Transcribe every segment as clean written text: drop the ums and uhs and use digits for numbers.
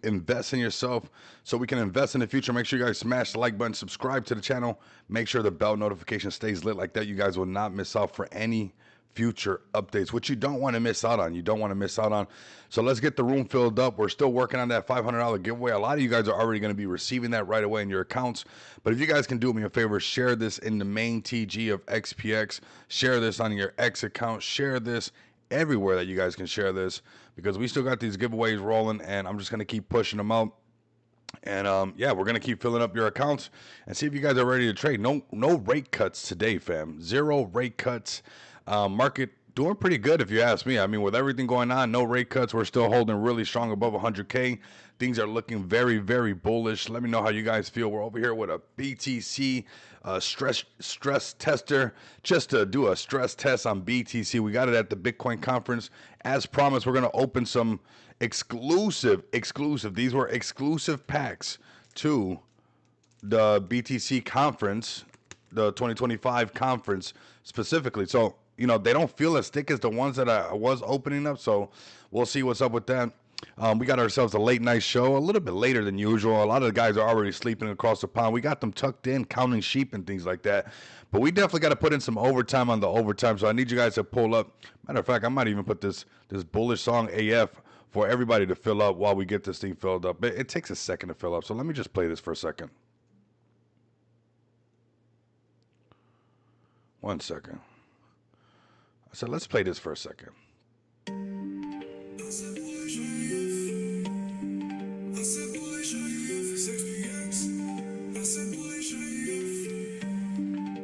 invest in yourself so we can invest in the future, make sure you guys smash the like button, subscribe to the channel, make sure the bell notification stays lit like that. You guys will not miss out for any future updates, which you don't want to miss out on. You don't want to miss out on. So let's get the room filled up. We're still working on that $500 giveaway. A lot of you guys are already going to be receiving that right away in your accounts. But if you guys can do me a favor, share this in the main TG of XPX. Share this on your X account. Share this everywhere that you guys can share this, because we still got these giveaways rolling, and I'm just going to keep pushing them out. And yeah, we're gonna keep filling up your accounts and see if you guys are ready to trade. No rate cuts today, fam. Zero rate cuts. Market doing pretty good if you ask me. I mean, with everything going on, no rate cuts. We're still holding really strong above 100K. Things are looking very, very bullish. Let me know how you guys feel. We're over here with a BTC stress tester, just to do a stress test on BTC. We got it at the Bitcoin conference. As promised, we're gonna open some exclusive. These were exclusive packs to the BTC conference, the 2025 conference specifically. So, you know, they don't feel as thick as the ones that I was opening up. So we'll see what's up with that. We got ourselves a late night show, a little bit later than usual. A lot of the guys are already sleeping across the pond. We got them tucked in, counting sheep and things like that. But we definitely got to put in some overtime on the overtime. So I need you guys to pull up. Matter of fact, I might even put this bullish song AF for everybody to fill up while we get this thing filled up. It takes a second to fill up. So let me just play this for a second. 1 second. I said, let's play this for a second.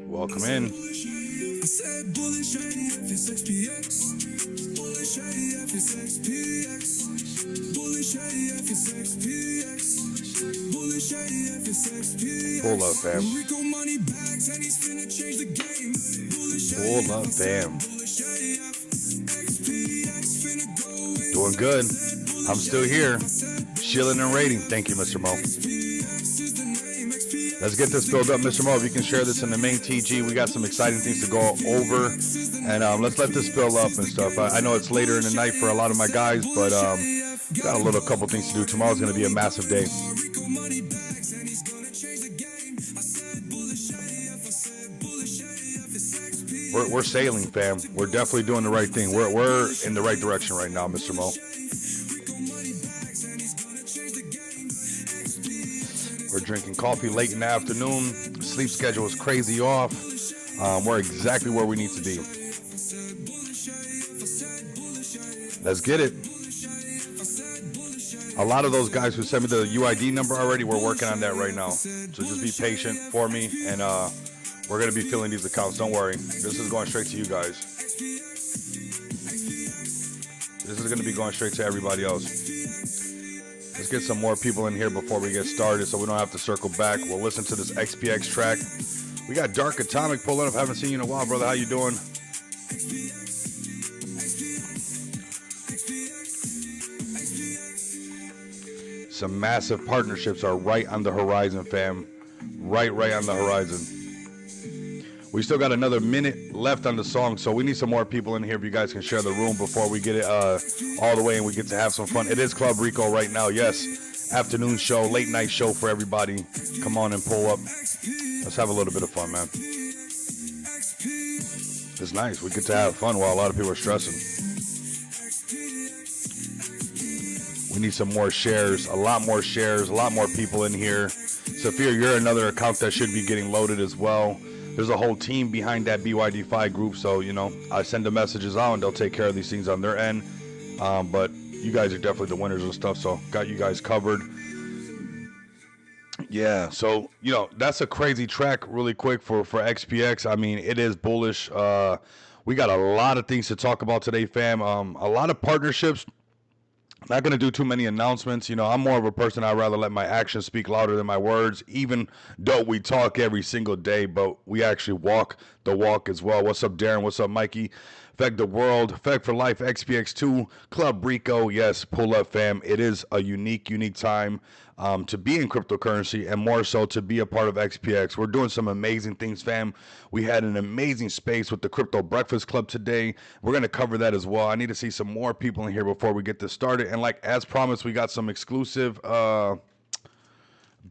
Welcome in. I said bullish AF is XPX. Bullish AF is XPX. Bullish AF is XPX. Bullish AF is XPX. Pull up, fam. Rico money bags and he's finna change the game. Bullish Pull up, fam. Bullish AF. XPX finna go. Doing good. I'm still here. Shilling and rating. Thank you, Mr. Mo. Let's get this filled up, Mr. Mo. If you can share this in the main TG, we got some exciting things to go over, and let's let this fill up and stuff. I know it's later in the night for a lot of my guys, but got a couple things to do. Tomorrow's going to be a massive day. We're sailing, fam. We're definitely doing the right thing. We're in the right direction right now, Mr. Mo. We're drinking coffee late in the afternoon. Sleep schedule is crazy off. We're exactly where we need to be. Let's get it. A lot of those guys who sent me the UID number already, we're working on that right now. So just be patient for me, and we're going to be filling these accounts. Don't worry. This is going straight to you guys. This is going to be going straight to everybody else. Let's get some more people in here before we get started so we don't have to circle back. We'll listen to this XPX track. We got Dark Atomic pulling up. Haven't seen you in a while, brother. How you doing? Some massive partnerships are right on the horizon, fam. Right on the horizon. We still got another minute left on the song, so we need some more people in here if you guys can share the room before we get it all the way and we get to have some fun. It is Club Rico right now, yes. Afternoon show, late night show for everybody. Come on and pull up. Let's have a little bit of fun, man. It's nice. We get to have fun while a lot of people are stressing. We need some more shares, a lot more shares, a lot more people in here. Sophia, you're another account that should be getting loaded as well. There's a whole team behind that BYD5 group, so, you know, I send the messages out and they'll take care of these things on their end. But you guys are definitely the winners and stuff, so got you guys covered. Yeah, so, you know, that's a crazy track really quick for XPX. I mean, it is bullish. We got a lot of things to talk about today, fam. A lot of partnerships. Not going to do too many announcements. You know, I'm more of a person, I'd rather let my actions speak louder than my words, even though we talk every single day, but we actually walk the walk as well. What's up, Darren? What's up, Mikey? Feg the World, Feg for Life, XPX2, Club Rico. Yes, pull up, fam. It is a unique time to be in cryptocurrency and more so to be a part of XPX. We're doing some amazing things, fam. We had an amazing space with the Crypto Breakfast Club today. We're going to cover that as well. I need to see some more people in here before we get this started. And like as promised, we got some exclusive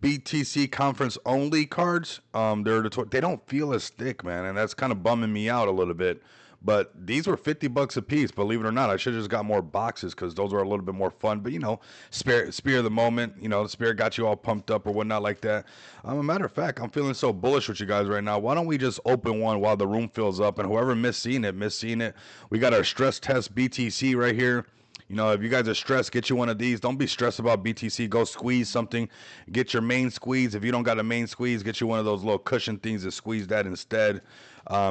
BTC conference only cards. They don't feel as thick, man, and that's kind of bumming me out a little bit. But these were $50 a piece, believe it or not. I should have just got more boxes because those were a little bit more fun. But, you know, spear of the moment, you know, the spirit got you all pumped up or whatnot like that. A matter of fact, I'm feeling so bullish with you guys right now. Why don't we just open one while the room fills up? And whoever missed seeing it. We got our stress test BTC right here. You know, if you guys are stressed, get you one of these. Don't be stressed about BTC. Go squeeze something. Get your main squeeze. If you don't got a main squeeze, get you one of those little cushion things to squeeze that instead.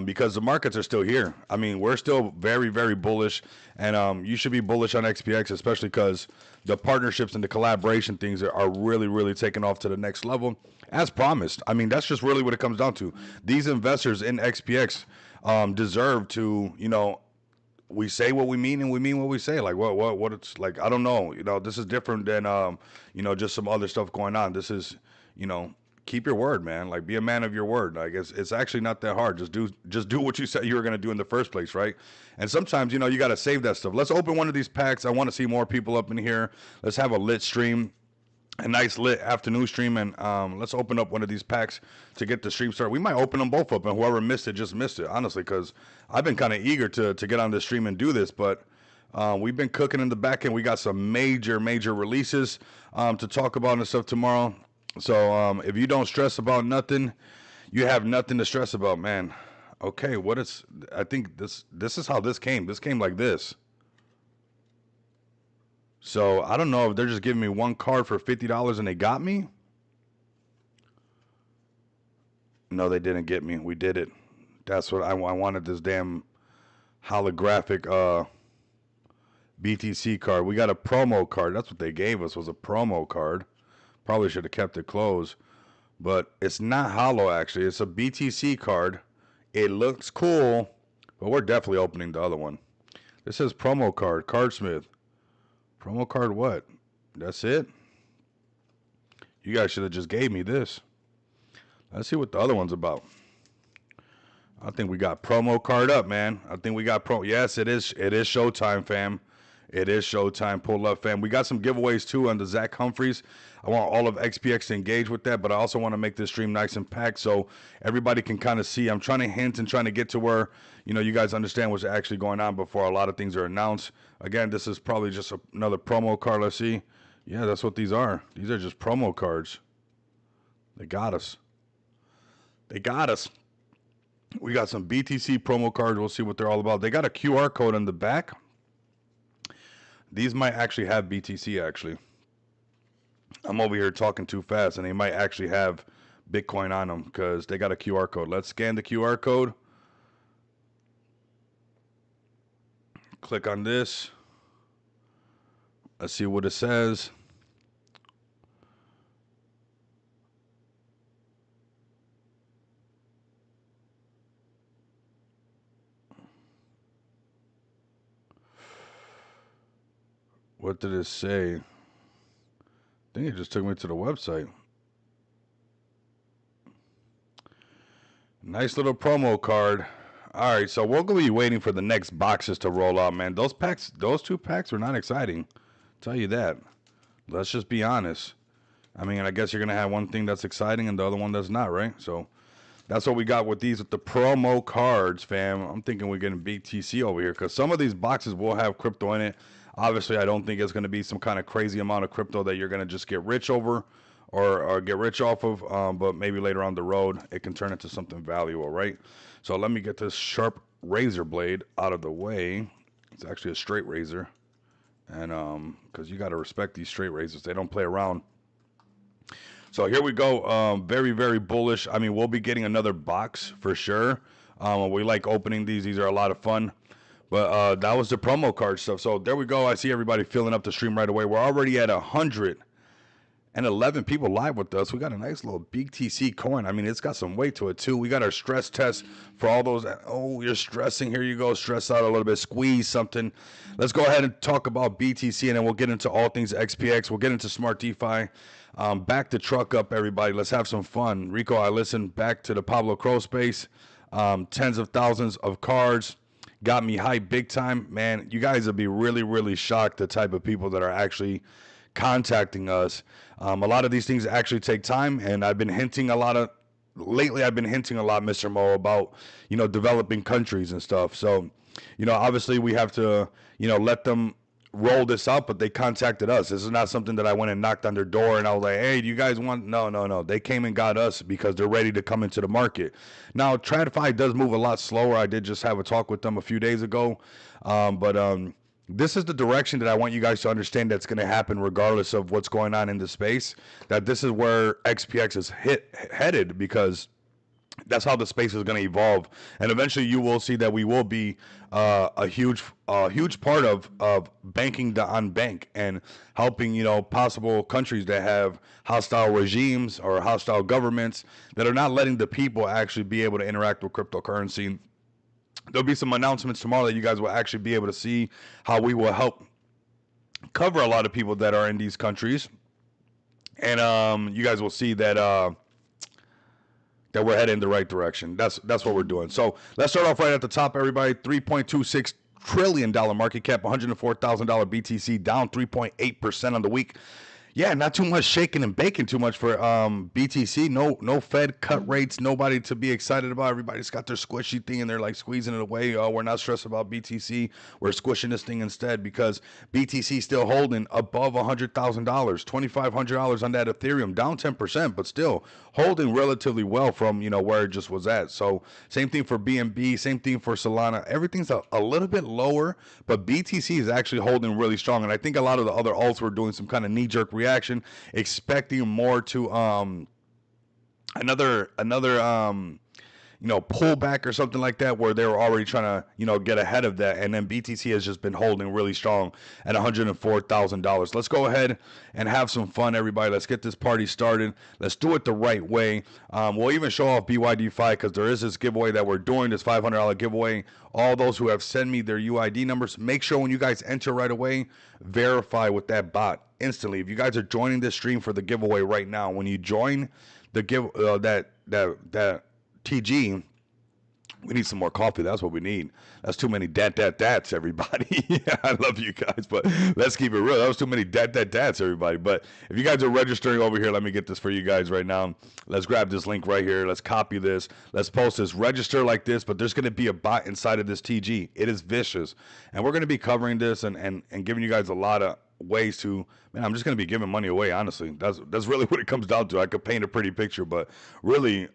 Because the markets are still here. I mean, we're still very, very bullish. And you should be bullish on XPX, especially because the partnerships and the collaboration things are really, really taking off to the next level. As promised. I mean, that's just really what it comes down to. These investors in XPX deserve to, you know, we say what we mean and we mean what we say. Like what it's like, I don't know. You know, this is different than you know, just some other stuff going on. This is, you know, keep your word, man. Like be a man of your word. Like it's actually not that hard. Just do what you said you were gonna do in the first place, right? And sometimes, you know, you gotta save that stuff. Let's open one of these packs. I want to see more people up in here. Let's have a lit stream. A nice lit afternoon stream, and let's open up one of these packs to get the stream started. We might open them both up, and whoever missed it just missed it, honestly, because I've been kind of eager to get on this stream and do this, but we've been cooking in the back end. We got some major releases to talk about and stuff tomorrow. So if you don't stress about nothing, you have nothing to stress about, man. Okay, I think this is how this came. This came like this. So I don't know if they're just giving me one card for $50 and they got me. No, they didn't get me. We did it. That's what I wanted, this damn holographic BTC card. We got a promo card. That's what they gave us, was a promo card. Probably should have kept it closed. But it's not hollow, actually. It's a BTC card. It looks cool, but we're definitely opening the other one. This says promo card, Cardsmith. Promo card what? That's it? You guys should have just gave me this. Let's see what the other one's about. I think we got promo card up, man. I think we got Yes, it is showtime, fam. It is showtime. Pull up, fam. We got some giveaways, too, on the Zach Humphreys. I want all of XPX to engage with that, but I also want to make this stream nice and packed so everybody can kind of see. I'm trying to hint and trying to get to where, you know, you guys understand what's actually going on before a lot of things are announced. Again, this is probably just another promo card. Let's see. Yeah, that's what these are. These are just promo cards. They got us. They got us. We got some BTC promo cards. We'll see what they're all about. They got a QR code on the back. These might actually have BTC, actually. I'm over here talking too fast, and they might actually have Bitcoin on them because they got a QR code. Let's scan the QR code. Click on this. Let's see what it says. What did it say? I think it just took me to the website. Nice little promo card. All right, so we're going to be waiting for the next boxes to roll out, man. Those two packs were not exciting. Tell you that. Let's just be honest. I mean, I guess you're going to have one thing that's exciting and the other one that's not, right? So that's what we got with these, with the promo cards, fam. I'm thinking we're getting BTC over here because some of these boxes will have crypto in it. Obviously, I don't think it's going to be some kind of crazy amount of crypto that you're going to just get rich over or get rich off of, but maybe later on the road, it can turn into something valuable, right? So let me get this sharp razor blade out of the way. It's actually a straight razor, and because you got to respect these straight razors. They don't play around. So here we go. Very, very bullish. I mean, we'll be getting another box for sure. We like opening these. These are a lot of fun. But that was the promo card stuff. So there we go. I see everybody filling up the stream right away. We're already at 100 and 11 people live with us. We got a nice little BTC coin. I mean, it's got some weight to it too. We got our stress test for all those. Oh, you're stressing. Here you go. Stress out a little bit. Squeeze something. Let's go ahead and talk about BTC, and then we'll get into all things XPX. We'll get into Smart DeFi. Back to truck up, everybody. Let's have some fun. Rico, I listened back to the Pablo Crow space. Tens of thousands of cards. Got me hyped big time. Man, you guys would be really, really shocked the type of people that are actually contacting us. A lot of these things actually take time, and I've been hinting a lot, Mr. Mo, about, developing countries and stuff. So, obviously we have to, let them roll this out, but they contacted us. This is not something that I went and knocked on their door and I was like, hey, do you guys want? No. They came and got us because they're ready to come into the market. Now, TradFi does move a lot slower. I did just have a talk with them a few days ago. But this is the direction that I want you guys to understand that's going to happen regardless of what's going on in the space, that this is where XPX is headed, because that's how the space is going to evolve, and eventually you will see that we will be a huge part of banking the unbanked and helping possible countries that have hostile regimes or hostile governments that are not letting the people actually be able to interact with cryptocurrency. There'll be some announcements tomorrow that you guys will actually be able to see how we will help cover a lot of people that are in these countries, and you guys will see that. That we're heading in the right direction. That's what we're doing. So let's start off right at the top, everybody. $3.26 trillion market cap, $104,000 BTC, down 3.8% on the week. Yeah, not too much shaking and baking too much for BTC. No Fed cut rates. Nobody to be excited about. Everybody's got their squishy thing and they're like squeezing it away. Oh, we're not stressed about BTC. We're squishing this thing instead because BTC still holding above $100,000, $2,500 on that Ethereum, down 10%, but still holding relatively well from where it just was at. So same thing for BNB, same thing for Solana. Everything's a little bit lower, but BTC is actually holding really strong. And I think a lot of the other alts were doing some kind of knee-jerk reaction, expecting more to another pullback or something like that, where they were already trying to get ahead of that, and then BTC has just been holding really strong at $104,000. Let's go ahead and have some fun, everybody. Let's get this party started. Let's do it the right way. We'll even show off BYD-Fi because there is this giveaway that we're doing, this $500 giveaway. All those who have sent me their UID numbers, make sure when you guys enter right away, verify with that bot instantly. If you guys are joining this stream for the giveaway right now, when you join the that TG, we need some more coffee. That's what we need. That's too many that's everybody. Yeah, I love you guys, but let's keep it real. That was too many that's everybody. But if you guys are registering over here, let me get this for you guys right now. Let's grab this link right here. Let's copy this. Let's post this. Register like this, but there's going to be a bot inside of this TG. It is vicious. And we're going to be covering this and giving you guys a lot of ways to, man, I'm just going to be giving money away, honestly. That's really what it comes down to. I could paint a pretty picture, but really,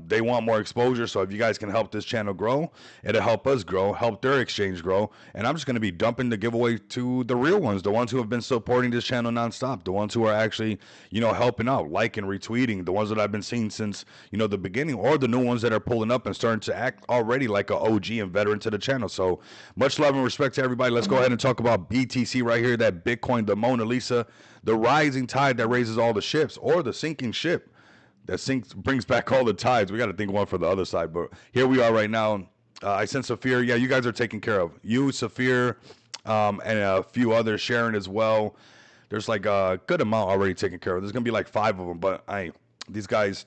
they want more exposure. So if you guys can help this channel grow, it'll help us grow, help their exchange grow. And I'm just going to be dumping the giveaway to the real ones, the ones who have been supporting this channel nonstop, the ones who are actually, helping out, liking, retweeting, the ones that I've been seeing since, the beginning, or the new ones that are pulling up and starting to act already like an OG and veteran to the channel. So much love and respect to everybody. Let's go ahead and talk about BTC right here, that Bitcoin, the Mona Lisa, the rising tide that raises all the ships, or the sinking ship that brings back all the tides. We got to think one for the other side, but here we are right now. I sent Saphir. Yeah, you guys are taken care of. You, Saphir, and a few others, Sharon as well. There's like a good amount already taken care of. There's going to be like 5 of them, but these guys,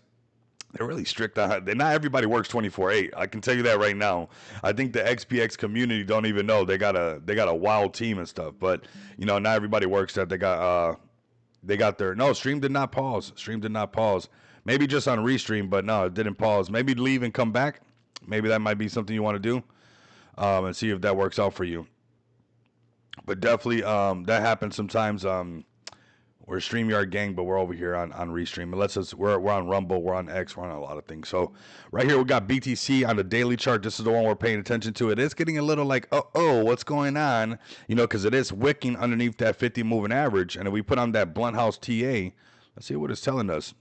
they're really strict on it. Not everybody works 24/8. I can tell you that right now. I think the XPX community don't even know they got a wild team and stuff. But not everybody works that. They got their stream did not pause. Stream did not pause. Maybe just on restream, but no, it didn't pause. Maybe leave and come back. Maybe that might be something you want to do, and see if that works out for you. But definitely, that happens sometimes. We're a StreamYard gang, but we're over here on Restream. It lets us, we're on Rumble, we're on X, we're on a lot of things. So right here we got BTC on the daily chart. This is the one we're paying attention to. It is getting a little like, what's going on? Because it is wicking underneath that 50 moving average. And if we put on that Blunthouse TA, let's see what it's telling us.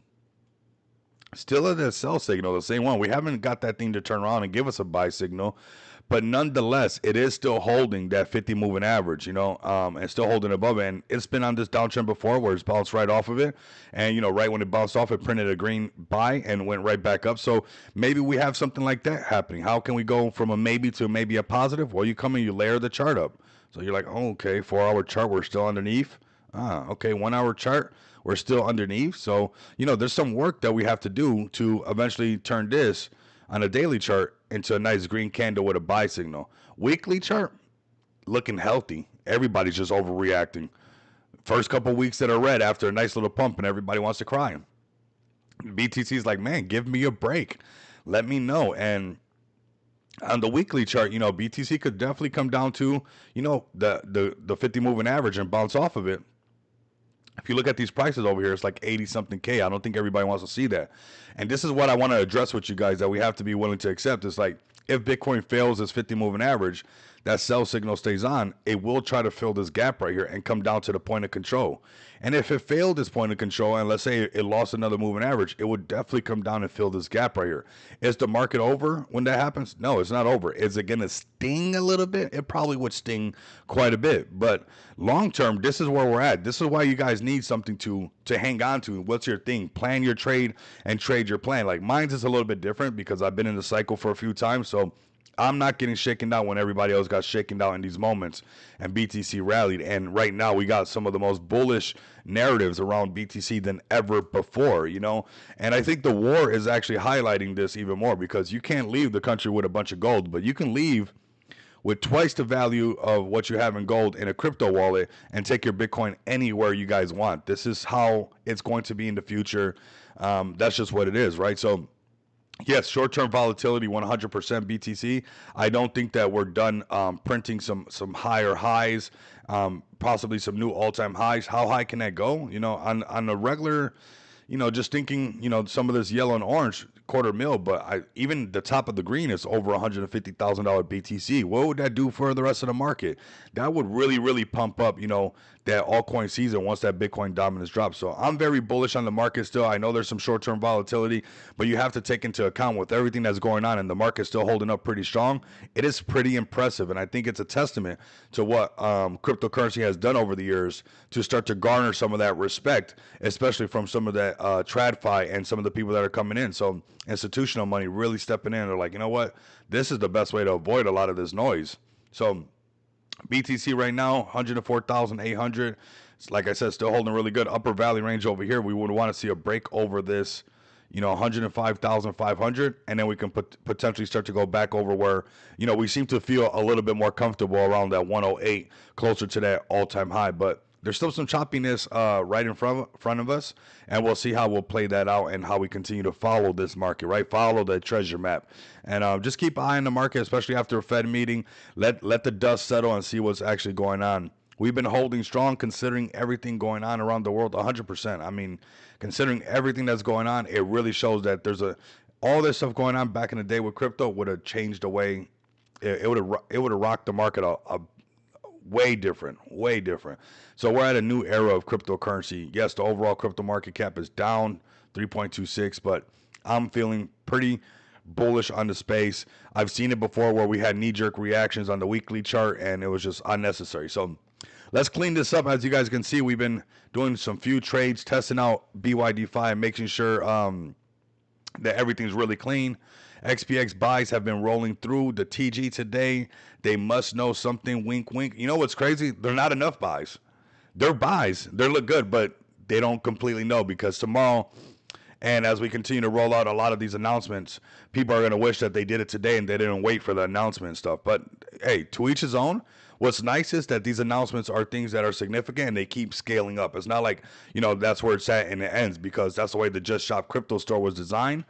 Still at that sell signal, the same one. We haven't got that thing to turn around and give us a buy signal. but nonetheless, it is still holding that 50 moving average, and still holding above it. And it's been on this downtrend before where it's bounced right off of it. And, right when it bounced off, it printed a green buy and went right back up. So maybe we have something like that happening. How can we go from a maybe to maybe a positive? Well, you come and you layer the chart up. So you're like, oh, okay, 4-hour chart, we're still underneath. Okay, 1-hour chart, we're still underneath. So, there's some work that we have to do to eventually turn this on a daily chart into a nice green candle with a buy signal. Weekly chart, looking healthy. Everybody's just overreacting. First couple weeks that are red after a nice little pump and everybody wants to cry. BTC's like, man, give me a break. Let me know. And on the weekly chart, BTC could definitely come down to, the 50 moving average and bounce off of it. If you look at these prices over here, it's like 80 something K. I don't think everybody wants to see that. And this is what I want to address with you guys that we have to be willing to accept. It's like, if Bitcoin fails this 50 moving average, that sell signal stays on, it will try to fill this gap right here and come down to the point of control. And if it failed this point of control, and let's say it lost another moving average, it would definitely come down and fill this gap right here. Is the market over when that happens? No, it's not over. Is it going to sting a little bit? It probably would sting quite a bit. But long term, this is where we're at. This is why you guys need something to hang on to. What's your thing? Plan your trade and trade your plan. Like mine's is a little bit different because I've been in the cycle for a few times. So I'm not getting shaken out when everybody else got shaken out in these moments and BTC rallied. And right now we got some of the most bullish narratives around BTC than ever before, And I think the war is actually highlighting this even more because you can't leave the country with a bunch of gold, but you can leave with twice the value of what you have in gold in a crypto wallet and take your Bitcoin anywhere you guys want. This is how it's going to be in the future. That's just what it is, right? So yes, short-term volatility, 100% BTC. I don't think that we're done printing some higher highs, possibly some new all-time highs. How high can that go? On a regular, just thinking, some of this yellow and orange quarter mil, but even the top of the green is over $150,000 BTC. What would that do for the rest of the market? That would really, really pump up, that altcoin season once that Bitcoin dominance drops. So I'm very bullish on the market still. I know there's some short-term volatility, but you have to take into account with everything that's going on and the market still holding up pretty strong. It is pretty impressive, and I think it's a testament to what cryptocurrency has done over the years to start to garner some of that respect, especially from some of that TradFi and some of the people that are coming in. So institutional money really stepping in. They're like, you know what? This is the best way to avoid a lot of this noise. So BTC right now, 104,800. Like I said, still holding really good. Upper Valley range over here. We would want to see a break over this, 105,500. And then we can potentially start to go back over where, we seem to feel a little bit more comfortable around that 108, closer to that all-time high. But there's still some choppiness right in front of us, and we'll see how we'll play that out and how we continue to follow this market, right? Follow the treasure map, and just keep an eye on the market, especially after a Fed meeting. Let the dust settle and see what's actually going on. We've been holding strong considering everything going on around the world, 100%. I mean, considering everything that's going on, it really shows that there's all this stuff going on back in the day with crypto would have changed the way it would have rocked the market a way different. So we're at a new era of cryptocurrency. Yes, the overall crypto market cap is down 3.26, but I'm feeling pretty bullish on the space. I've seen it before where we had knee-jerk reactions on the weekly chart, and it was just unnecessary. So let's clean this up. As you guys can see, we've been doing some few trades, testing out BYD-Fi and making sure that everything's really clean. XPX buys have been rolling through the TG today. They must know something, wink, wink. You know what's crazy? They're not enough buys. They're buys. They look good, but they don't completely know because tomorrow, and as we continue to roll out a lot of these announcements, people are going to wish that they did it today and they didn't wait for the announcement and stuff. But, hey, to each his own. What's nice is that these announcements are things that are significant and they keep scaling up. It's not like, that's where it's at and it ends, because that's the way the Just Shop crypto store was designed.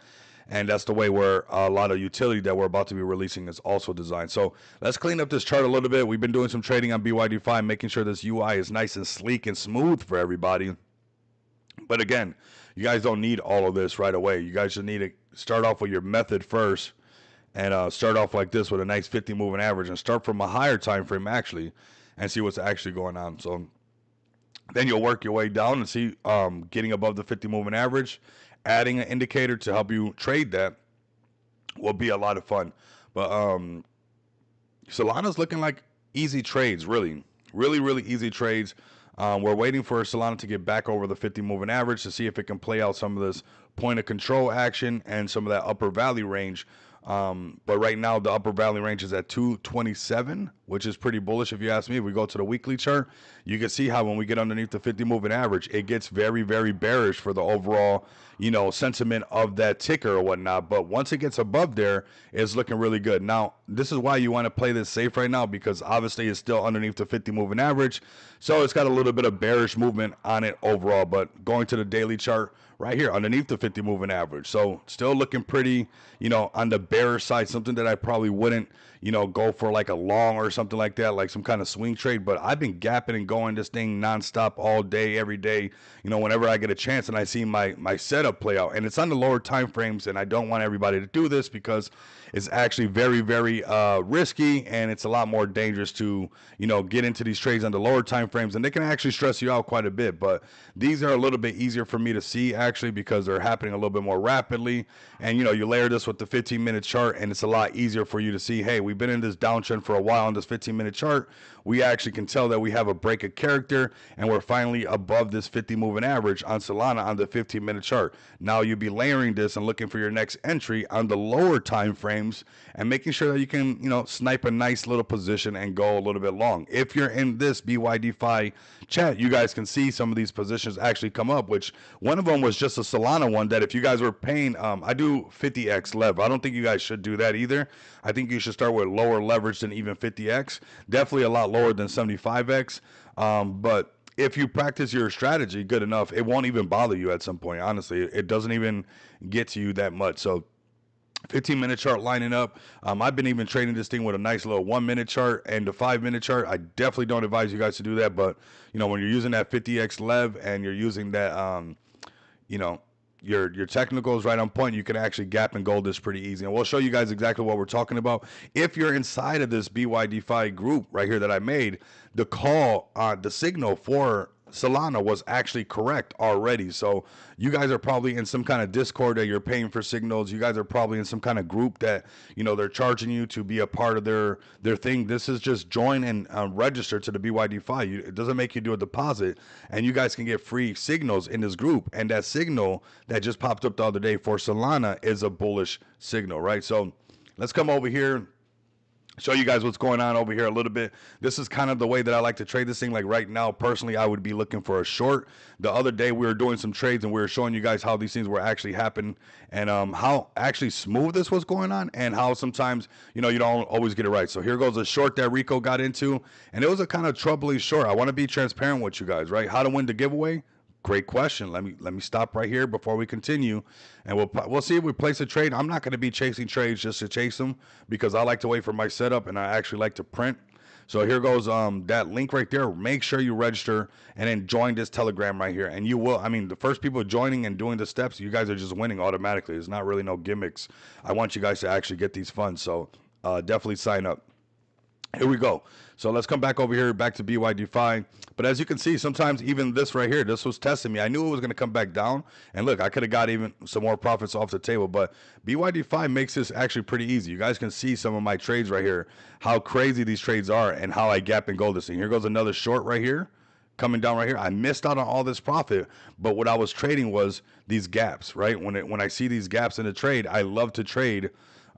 And that's the way where a lot of utility that we're about to be releasing is also designed. So let's clean up this chart a little bit. We've been doing some trading on BYD-Fi, making sure this UI is nice and sleek and smooth for everybody. But again, you guys don't need all of this right away. You guys just need to start off with your method first and start off like this with a nice 50 moving average and start from a higher time frame actually and see what's actually going on. So then you'll work your way down and see getting above the 50 moving average. Adding an indicator to help you trade that will be a lot of fun. But Solana's looking like easy trades, really, really, really easy trades. We're waiting for Solana to get back over the 50 moving average to see if it can play out some of this point of control action and some of that upper valley range. But right now, the upper valley range is at 227, which is pretty bullish if you ask me. If we go to the weekly chart, you can see how when we get underneath the 50 moving average, it gets very, very bearish for the overall, sentiment of that ticker or whatnot. But once it gets above there, it's looking really good. Now, this is why you want to play this safe right now, because obviously it's still underneath the 50 moving average. So it's got a little bit of bearish movement on it overall. But going to the daily chart, right here underneath the 50 moving average. So still looking pretty, on the bearish side, something that I probably wouldn't, go for like a long or something like that, like some kind of swing trade. But I've been gapping and going this thing nonstop all day, every day, whenever I get a chance and I see my setup play out. And it's on the lower time frames, and I don't want everybody to do this because it's actually very, very risky, and it's a lot more dangerous to, get into these trades on the lower time frames, and they can actually stress you out quite a bit. But these are a little bit easier for me to see actually because they're happening a little bit more rapidly. And you layer this with the 15-minute chart, and it's a lot easier for you to see, hey, we've been in this downtrend for a while on this 15-minute chart. We actually can tell that we have a break of character, and we're finally above this 50 moving average on Solana on the 15-minute chart. Now you'll be layering this and looking for your next entry on the lower time frames and making sure that you can, snipe a nice little position and go a little bit long. If you're in this BYDFi chat, you guys can see some of these positions actually come up, which one of them was just a Solana one that if you guys were paying, I do 50x lev. I don't think you guys should do that either. I think you should start with lower leverage than even 50x. Definitely a lot lower than 75x. But if you practice your strategy good enough, it won't even bother you at some point. Honestly, it doesn't even get to you that much. So 15-minute chart lining up. I've been even trading this thing with a nice little 1-minute chart and the 5-minute chart. I definitely don't advise you guys to do that. But, when you're using that 50x lev and you're using that, your technical is right on point, you can actually gap and gold this pretty easy. And we'll show you guys exactly what we're talking about. If you're inside of this BYDFi group right here that I made, the call, the signal for Solana was actually correct already. So you guys are probably in some kind of Discord that you're paying for signals. You guys are probably in some kind of group that, they're charging you to be a part of their thing. This is just join and register to the BYDFi. It doesn't make you do a deposit, and you guys can get free signals in this group. And that signal that just popped up the other day for Solana is a bullish signal, right? So let's come over here, show you guys what's going on over here a little bit. This is kind of the way that I like to trade this thing. Like right now, personally, I would be looking for a short. The other day we were doing some trades and we were showing you guys how these things were actually happening and how actually smooth this was going on and how sometimes, you don't always get it right. So here goes a short that Rico got into, and it was a kind of troubling short. I want to be transparent with you guys, right? How to win the giveaway? Great question. Let me stop right here before we continue, and we'll see if we place a trade. I'm not going to be chasing trades just to chase them because I like to wait for my setup and I actually like to print. So here goes that link right there. Make sure you register and then join this Telegram right here, and you will. I mean, the first people joining and doing the steps, you guys are just winning automatically. There's not really no gimmicks. I want you guys to actually get these funds, so definitely sign up. Here we go. So let's come back over here, back to BYDFi. But as you can see, sometimes even this right here, this was testing me. I knew it was going to come back down. And look, I could have got even some more profits off the table. But BYDFi makes this actually pretty easy. You guys can see some of my trades right here, how crazy these trades are and how I gap and gold this thing. Here goes another short right here, coming down right here. I missed out on all this profit. But what I was trading was these gaps, right? When I see these gaps in the trade, I love to trade.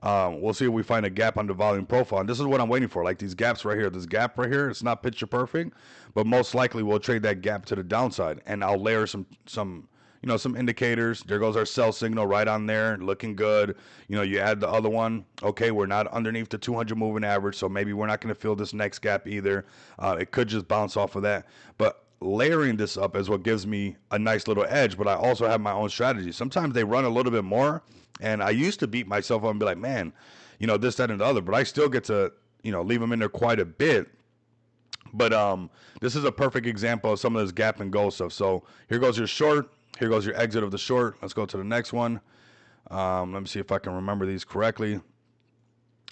We'll see if we find a gap on the volume profile. And this is what I'm waiting for, like these gaps right here. This gap right here, it's not picture perfect, but most likely we'll trade that gap to the downside. And I'll layer some indicators. There goes our sell signal right on there, looking good. You add the other one. Okay, we're not underneath the 200 moving average, so maybe we're not going to fill this next gap either. It could just bounce off of that. But layering this up is what gives me a nice little edge, but I also have my own strategy. Sometimes they run a little bit more, and I used to beat myself up and be like, man, this, that, and the other, but I still get to, leave them in there quite a bit. But this is a perfect example of some of this gap and go stuff. So here goes your short. Here goes your exit of the short. Let's go to the next one. Let me see if I can remember these correctly.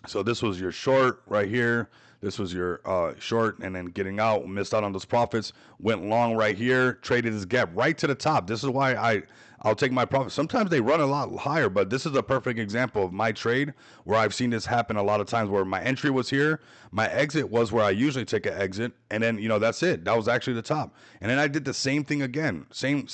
So this was your short right here. This was your short, and then getting out, missed out on those profits, went long right here, traded this gap right to the top. This is why I'll take my profit. Sometimes they run a lot higher, but this is a perfect example of my trade where I've seen this happen a lot of times, where my entry was here, my exit was where I usually take an exit, and then, you know, that's it. That was actually the top. And then I did the same thing again. Same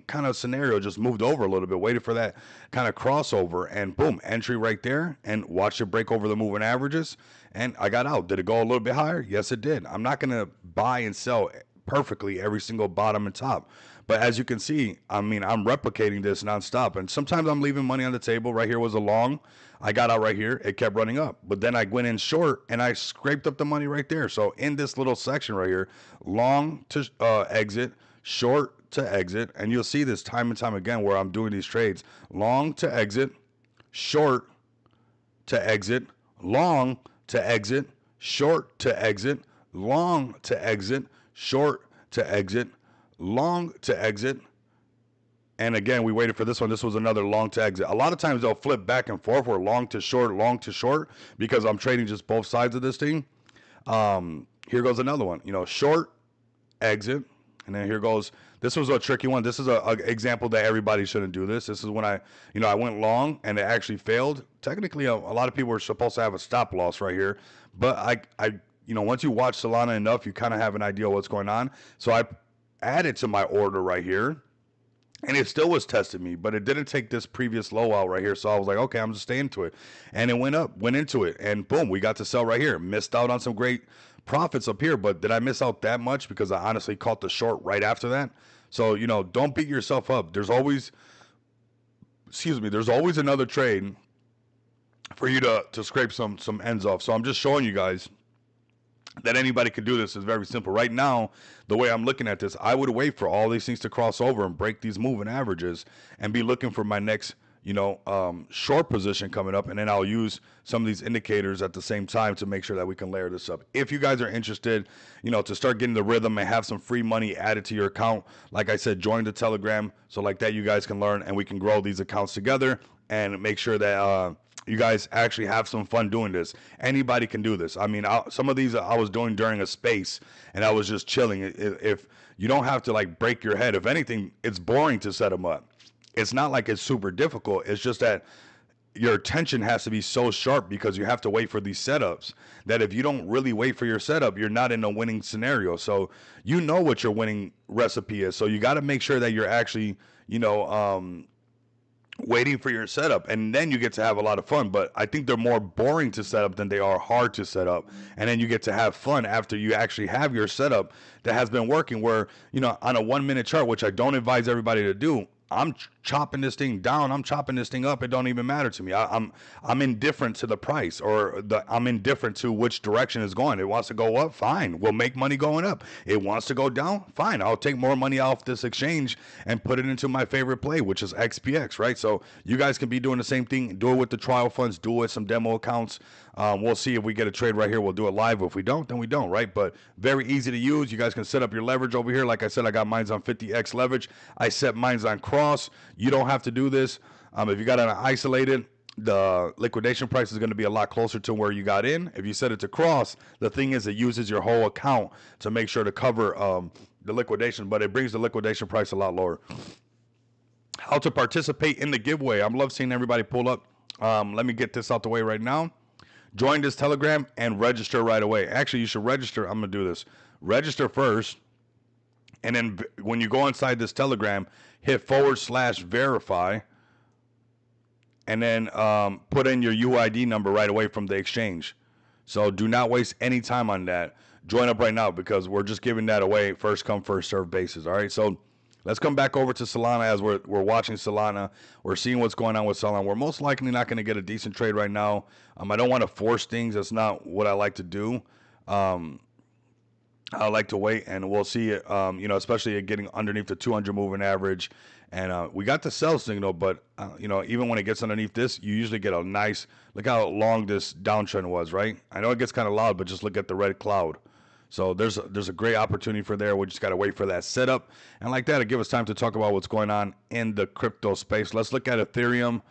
kind of scenario, just moved over a little bit, waited for that kind of crossover, and boom, entry right there, and watched it break over the moving averages, and I got out. Did it go a little bit higher? Yes, it did. I'm not going to buy and sell perfectly every single bottom and top. But as you can see, I mean, I'm replicating this nonstop. And sometimes I'm leaving money on the table. Right here was a long. I got out right here. It kept running up. But then I went in short, and I scraped up the money right there. So in this little section right here, long to exit, short to exit. And you'll see this time and time again where I'm doing these trades. Long to exit, short to exit, long to exit, short to exit, long to exit, short to exit, long to exit. And again, we waited for this one. This was another long to exit. A lot of times they'll flip back and forth, where long to short, because I'm trading just both sides of this thing. Here goes another one, you know, short exit. And then here goes, this was a tricky one. This is a example that everybody shouldn't do this. This is when I went long and it actually failed. Technically, a lot of people are supposed to have a stop loss right here. But I once you watch Solana enough, you kind of have an idea what's going on. So I added to my order right here, and it still was testing me, but it didn't take this previous low out right here. So I was like, okay, I'm just staying into it. And it went up, went into it, and boom, we got to sell right here. Missed out on some great profits up here, but did I miss out that much? Because I honestly caught the short right after that. So, don't beat yourself up. There's always another trade for you to scrape some ends off. So I'm just showing you guys that anybody could do this. Is very simple. Right now, the way I'm looking at this, I would wait for all these things to cross over and break these moving averages and be looking for my next, short position coming up. And then I'll use some of these indicators at the same time to make sure that we can layer this up. If you guys are interested, to start getting the rhythm and have some free money added to your account, like I said, join the Telegram. So like that, you guys can learn and we can grow these accounts together and make sure that, you guys actually have some fun doing this. Anybody can do this. I mean, some of these I was doing during a space, and I was just chilling. If you don't have to like break your head, if anything, it's boring to set them up. It's not like it's super difficult. It's just that your attention has to be so sharp because you have to wait for these setups, that if you don't really wait for your setup, you're not in a winning scenario. So you know what your winning recipe is. So you got to make sure that you're actually, waiting for your setup, and then you get to have a lot of fun. But I think they're more boring to set up than they are hard to set up, and then you get to have fun after you actually have your setup that has been working, where on a 1 minute chart, which I don't advise everybody to do, I'm chopping this thing down, I'm chopping this thing up. It don't even matter to me. I'm indifferent to the price, or I'm indifferent to which direction it's going. It wants to go up, fine, we'll make money going up. It wants to go down, fine, I'll take more money off this exchange and put it into my favorite play, which is XPX, right? So you guys can be doing the same thing. Do it with the trial funds, do it with some demo accounts. We'll see if we get a trade right here. We'll do it live. If we don't, then we don't, right? But very easy to use. You guys can set up your leverage over here. Like I said, I got mines on 50x leverage. I set mines on cross. You don't have to do this. If you got it on isolated, the liquidation price is going to be a lot closer to where you got in. If you set it to cross, the thing is, it uses your whole account to make sure to cover the liquidation, but it brings the liquidation price a lot lower. How to participate in the giveaway. I love seeing everybody pull up. Let me get this out the way right now. Join this Telegram and register right away. Actually, you should register. I'm going to do this. Register first, and then when you go inside this Telegram, hit /verify, and then put in your UID number right away from the exchange. So do not waste any time on that. Join up right now, because we're just giving that away first come, first serve basis. All right, so let's come back over to Solana as we're watching Solana. We're seeing what's going on with Solana. We're most likely not going to get a decent trade right now. I don't want to force things. That's not what I like to do. I like to wait, and we'll see it, especially getting underneath the 200 moving average. And we got the sell signal, but, even when it gets underneath this, you usually get a nice, look how long this downtrend was, right? I know it gets kind of loud, but just look at the red cloud. So there's a great opportunity for there. We just got to wait for that setup. And like that, it gives us time to talk about what's going on in the crypto space. Let's look at Ethereum,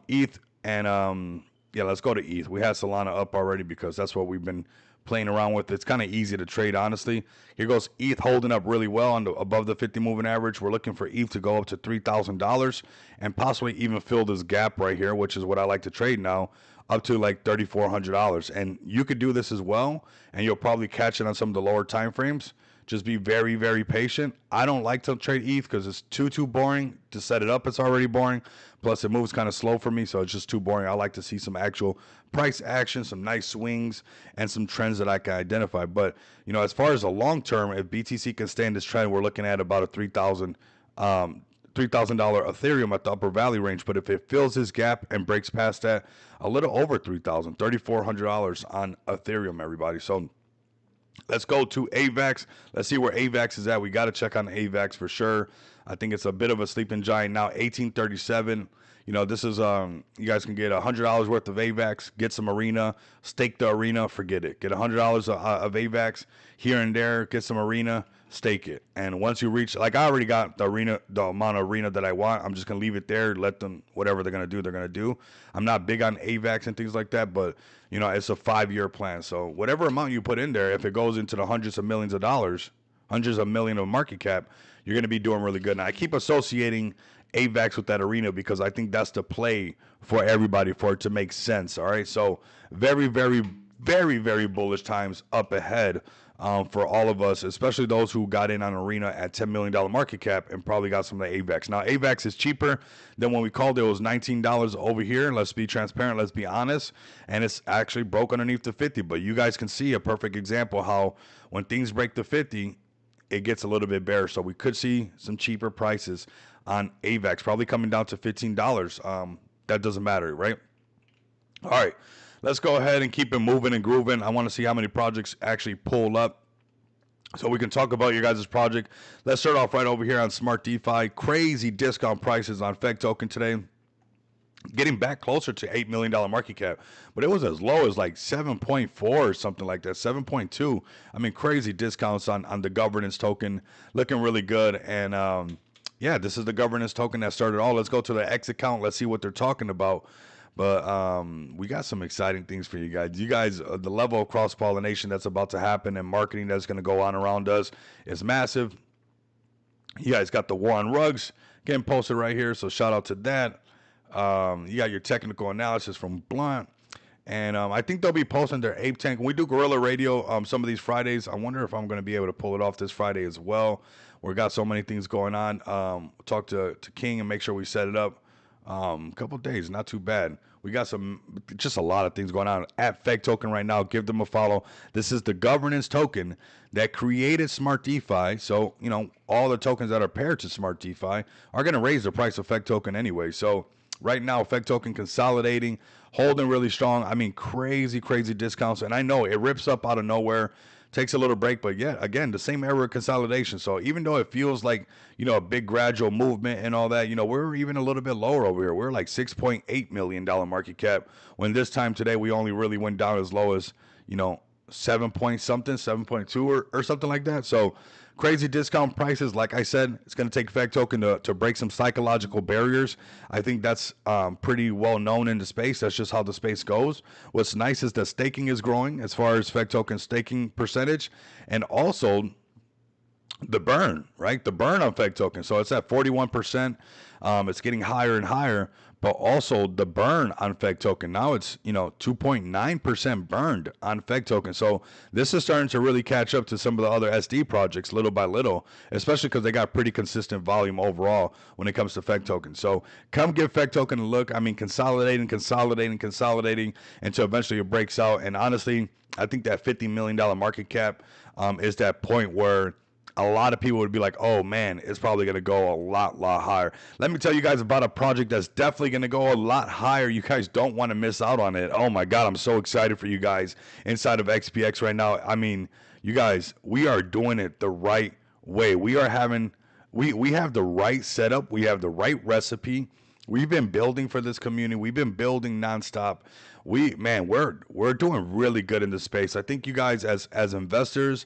ETH, and let's go to ETH. We had Solana up already because that's what we've been playing around with. It's kind of easy to trade, honestly. Here goes ETH holding up really well on the above the 50 moving average. We're looking for ETH to go up to $3,000 and possibly even fill this gap right here, which is what I like to trade now, up to like $3,400. And you could do this as well, and you'll probably catch it on some of the lower time frames. Just be very, very patient. I don't like to trade ETH because it's too boring. To set it up, it's already boring. Plus, it moves kind of slow for me, so it's just too boring. I like to see some actual price action, some nice swings, and some trends that I can identify. But, you know, as far as the long term, if BTC can stay in this trend, we're looking at about a $3,000 Ethereum at the upper value range. But if it fills this gap and breaks past that, a little over $3,000, $3,400 on Ethereum, everybody. So let's go to AVAX. Let's see where AVAX is at. We got to check on AVAX for sure. I think it's a bit of a sleeping giant now. 1837. You know, this is you guys can get $100 worth of AVAX, get some Arena, stake the Arena, forget it. Get $100 of AVAX here and there, get some Arena, stake it. And once you reach, like, I already got the Arena, the amount of Arena that I want. I'm just gonna leave it there, let them, whatever they're gonna do. I'm not big on AVAX and things like that, but you know, it's a 5-year plan. So whatever amount you put in there, if it goes into the hundreds of millions of dollars, hundreds of million of market cap, you're going to be doing really good. And I keep associating AVAX with that Arena because I think that's the play for everybody for it to make sense. All right. So very, very, very, very bullish times up ahead for all of us, especially those who got in on Arena at $10 million market cap and probably got some of the AVAX. Now, AVAX is cheaper than when we called it. It was $19 over here. Let's be transparent. Let's be honest. And it's actually broke underneath the 50. But you guys can see a perfect example how when things break the 50, it gets a little bit bearish. So we could see some cheaper prices on AVAX, probably coming down to $15. That doesn't matter, right? All right, let's go ahead and keep it moving and grooving. I want to see how many projects actually pull up so we can talk about your guys' project. Let's start off right over here on Smart DeFi. Crazy discount prices on FEG token today. Getting back closer to $8 million market cap, but it was as low as like 7.4 or something like that, 7.2. I mean, crazy discounts on the governance token, looking really good. And yeah, this is the governance token that started all. Let's go to the X account. Let's see what they're talking about. But we got some exciting things for you guys. You guys, the level of cross-pollination that's about to happen and marketing that's going to go on around us is massive. You guys got the war on rugs getting posted right here, so shout out to that. You got your technical analysis from Blunt, and I think they'll be posting their Ape Tank. When we do Guerrilla Radio some of these Fridays, I wonder if I'm going to be able to pull it off this Friday as well. We got so many things going on. Talk to King and make sure we set it up. A couple days, not too bad. We got just a lot of things going on at FEG token right now. Give them a follow. This is the governance token that created Smart DeFi. So, you know, all the tokens that are paired to Smart DeFi are going to raise the price of FEG token anyway. So right now, FEG token consolidating, holding really strong. I mean, crazy discounts. And I know it rips up out of nowhere, takes a little break, but yeah, again, the same era of consolidation. So even though it feels like, you know, a big gradual movement and all that, you know, we're even a little bit lower over here. We're like $6.8 million market cap, when this time today we only really went down as low as, you know, 7 point something, 7.2 or something like that. So crazy discount prices. Like I said, it's going to take FEG token to break some psychological barriers. I think that's pretty well known in the space. That's just how the space goes. What's nice is that staking is growing as far as FEG token staking percentage, and also the burn, right? The burn on FEG token. So it's at 41%. It's getting higher and higher, but also the burn on FEG token. Now it's, you know, 2.9% burned on FEG token. So this is starting to really catch up to some of the other SD projects little by little, especially because they got pretty consistent volume overall when it comes to FEG token. So come give FEG token a look. I mean, consolidating until eventually it breaks out. And honestly, I think that $50 million market cap is that point where a lot of people would be like, oh man, it's probably going to go a lot higher. Let me tell you guys about a project that's definitely going to go a lot higher. You guys don't want to miss out on it. Oh my God, I'm so excited for you guys inside of XPX right now. I mean, you guys, we are doing it the right way. We are having, we have the right setup. We have the right recipe. We've been building for this community. We've been building nonstop. We're doing really good in this space. I think you guys as investors,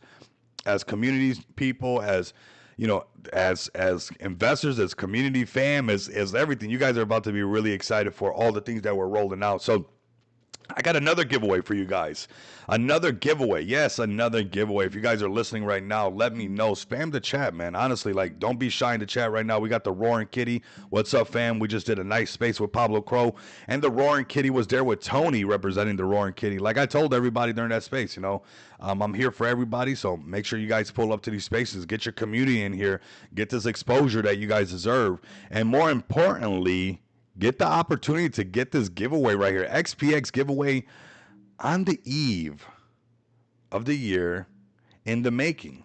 as community people, as, you know, as investors, as community fam, as everything, you guys are about to be really excited for all the things that we're rolling out. So I got another giveaway for you guys. Another giveaway. Yes, another giveaway. If you guys are listening right now, let me know. Spam the chat, man. Honestly, like, don't be shy in the chat right now. We got the Roaring Kitty. What's up, fam? We just did a nice space with Pablo Crow. And the Roaring Kitty was there with Tony representing the Roaring Kitty. Like I told everybody during that space, you know, I'm here for everybody. So make sure you guys pull up to these spaces. Get your community in here. Get this exposure that you guys deserve. And more importantly, get the opportunity to get this giveaway right here. XPX giveaway on the eve of the year in the making.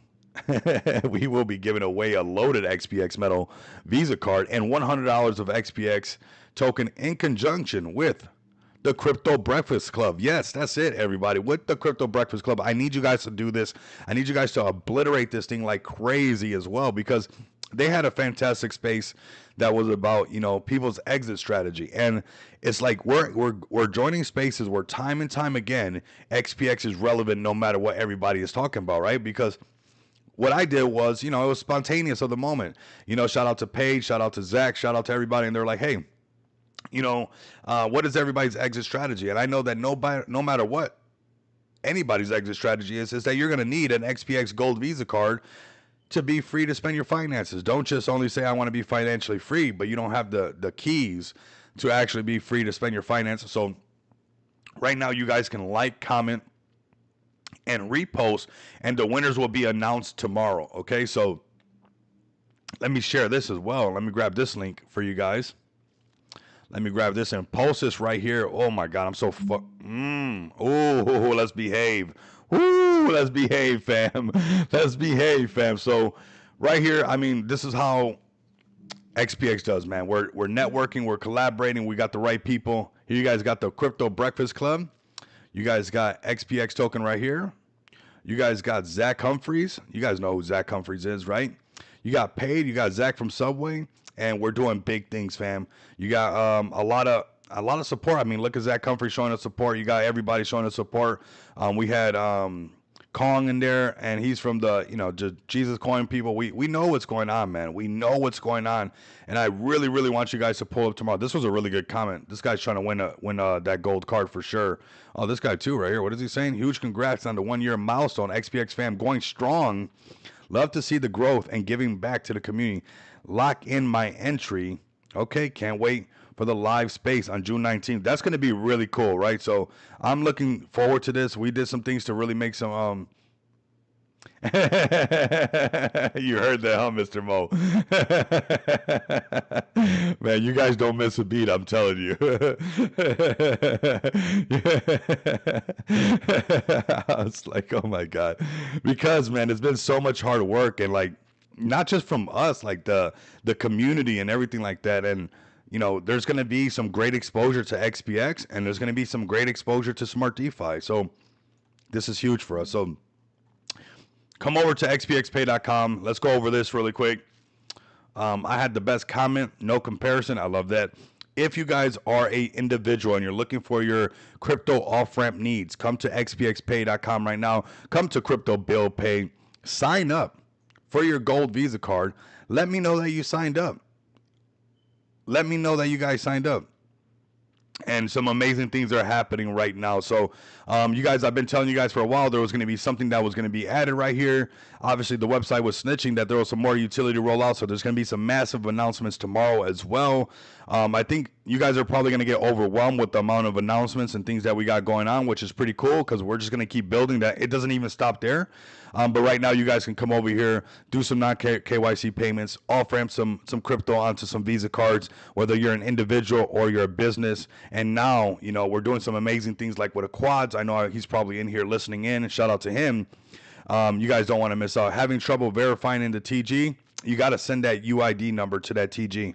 We will be giving away a loaded XPX Metal Visa card and $100 of XPX token in conjunction with the Crypto Breakfast Club. Yes, that's it, everybody. With the Crypto Breakfast Club, I need you guys to do this. I need you guys to obliterate this thing like crazy as well, because they had a fantastic space that was about, you know, people's exit strategy. And it's like we're joining spaces where time and time again XPX is relevant no matter what everybody is talking about, right? Because what I did was, you know, it was spontaneous of the moment. You know, shout out to Paige, shout out to Zach, shout out to everybody. And they're like, hey, you know, what is everybody's exit strategy? And I know that no matter what anybody's exit strategy is that you're going to need an XPX Gold Visa card to be free to spend your finances. Don't just only say I want to be financially free, but you don't have the keys to actually be free to spend your finances. So right now you guys can like, comment, and repost, and the winners will be announced tomorrow. Okay, so let me share this as well. Let me grab this link for you guys. Let me grab this and post this right here. Oh my God, I'm so oh, let's behave. Woo, let's behave, fam. Let's behave, fam. So right here, I mean, this is how XPX does, man. We're networking, we're collaborating, we got the right people. Here you guys got the Crypto Breakfast Club. You guys got XPX token right here. You guys got Zach Humphreys. You guys know who Zach Humphreys is, right? You got Paid, you got Zach from Subway, and we're doing big things, fam. You got a lot of support. I mean, look at Zach Humphrey showing us support. You got everybody showing us support. We had Kong in there, and he's from the, you know, Jesus Coin people. We know what's going on, man. We know what's going on, and I really, really want you guys to pull up tomorrow. This was a really good comment. This guy's trying to win that gold card for sure. Oh, this guy too right here. What is he saying? Huge congrats on the 1-year milestone. XPX fam going strong. Love to see the growth and giving back to the community. Lock in my entry. Okay, can't wait for the live space on June 19th. That's going to be really cool, right? So I'm looking forward to this. We did some things to really make some you heard that, huh, Mr. Mo? Man, you guys don't miss a beat, I'm telling you. I was like, oh my God. Because, man, it's been so much hard work, and like, not just from us, like the community and everything like that. And you know, there's going to be some great exposure to XPX, and there's going to be some great exposure to Smart DeFi. So this is huge for us. So come over to xpxpay.com. Let's go over this really quick. I had the best comment, no comparison. I love that. If you guys are a individual and you're looking for your crypto off-ramp needs, come to xpxpay.com right now. Come to Crypto Bill Pay. Sign up for your gold Visa card. Let me know that you signed up. Let me know that you guys signed up. And some amazing things are happening right now. So, you guys, I've been telling you guys for a while there was going to be something that was going to be added right here. Obviously, the website was snitching that there was some more utility rollout. So there's going to be some massive announcements tomorrow as well. I think you guys are probably going to get overwhelmed with the amount of announcements and things that we got going on, which is pretty cool because we're just going to keep building that. It doesn't even stop there. But right now, you guys can come over here, do some non-KYC payments, off-ramp some crypto onto some Visa cards, whether you're an individual or you're a business. And now, you know, we're doing some amazing things like with the quads. I know he's probably in here listening in, and shout out to him. You guys don't want to miss out. Having trouble verifying into TG, you got to send that UID number to that TG.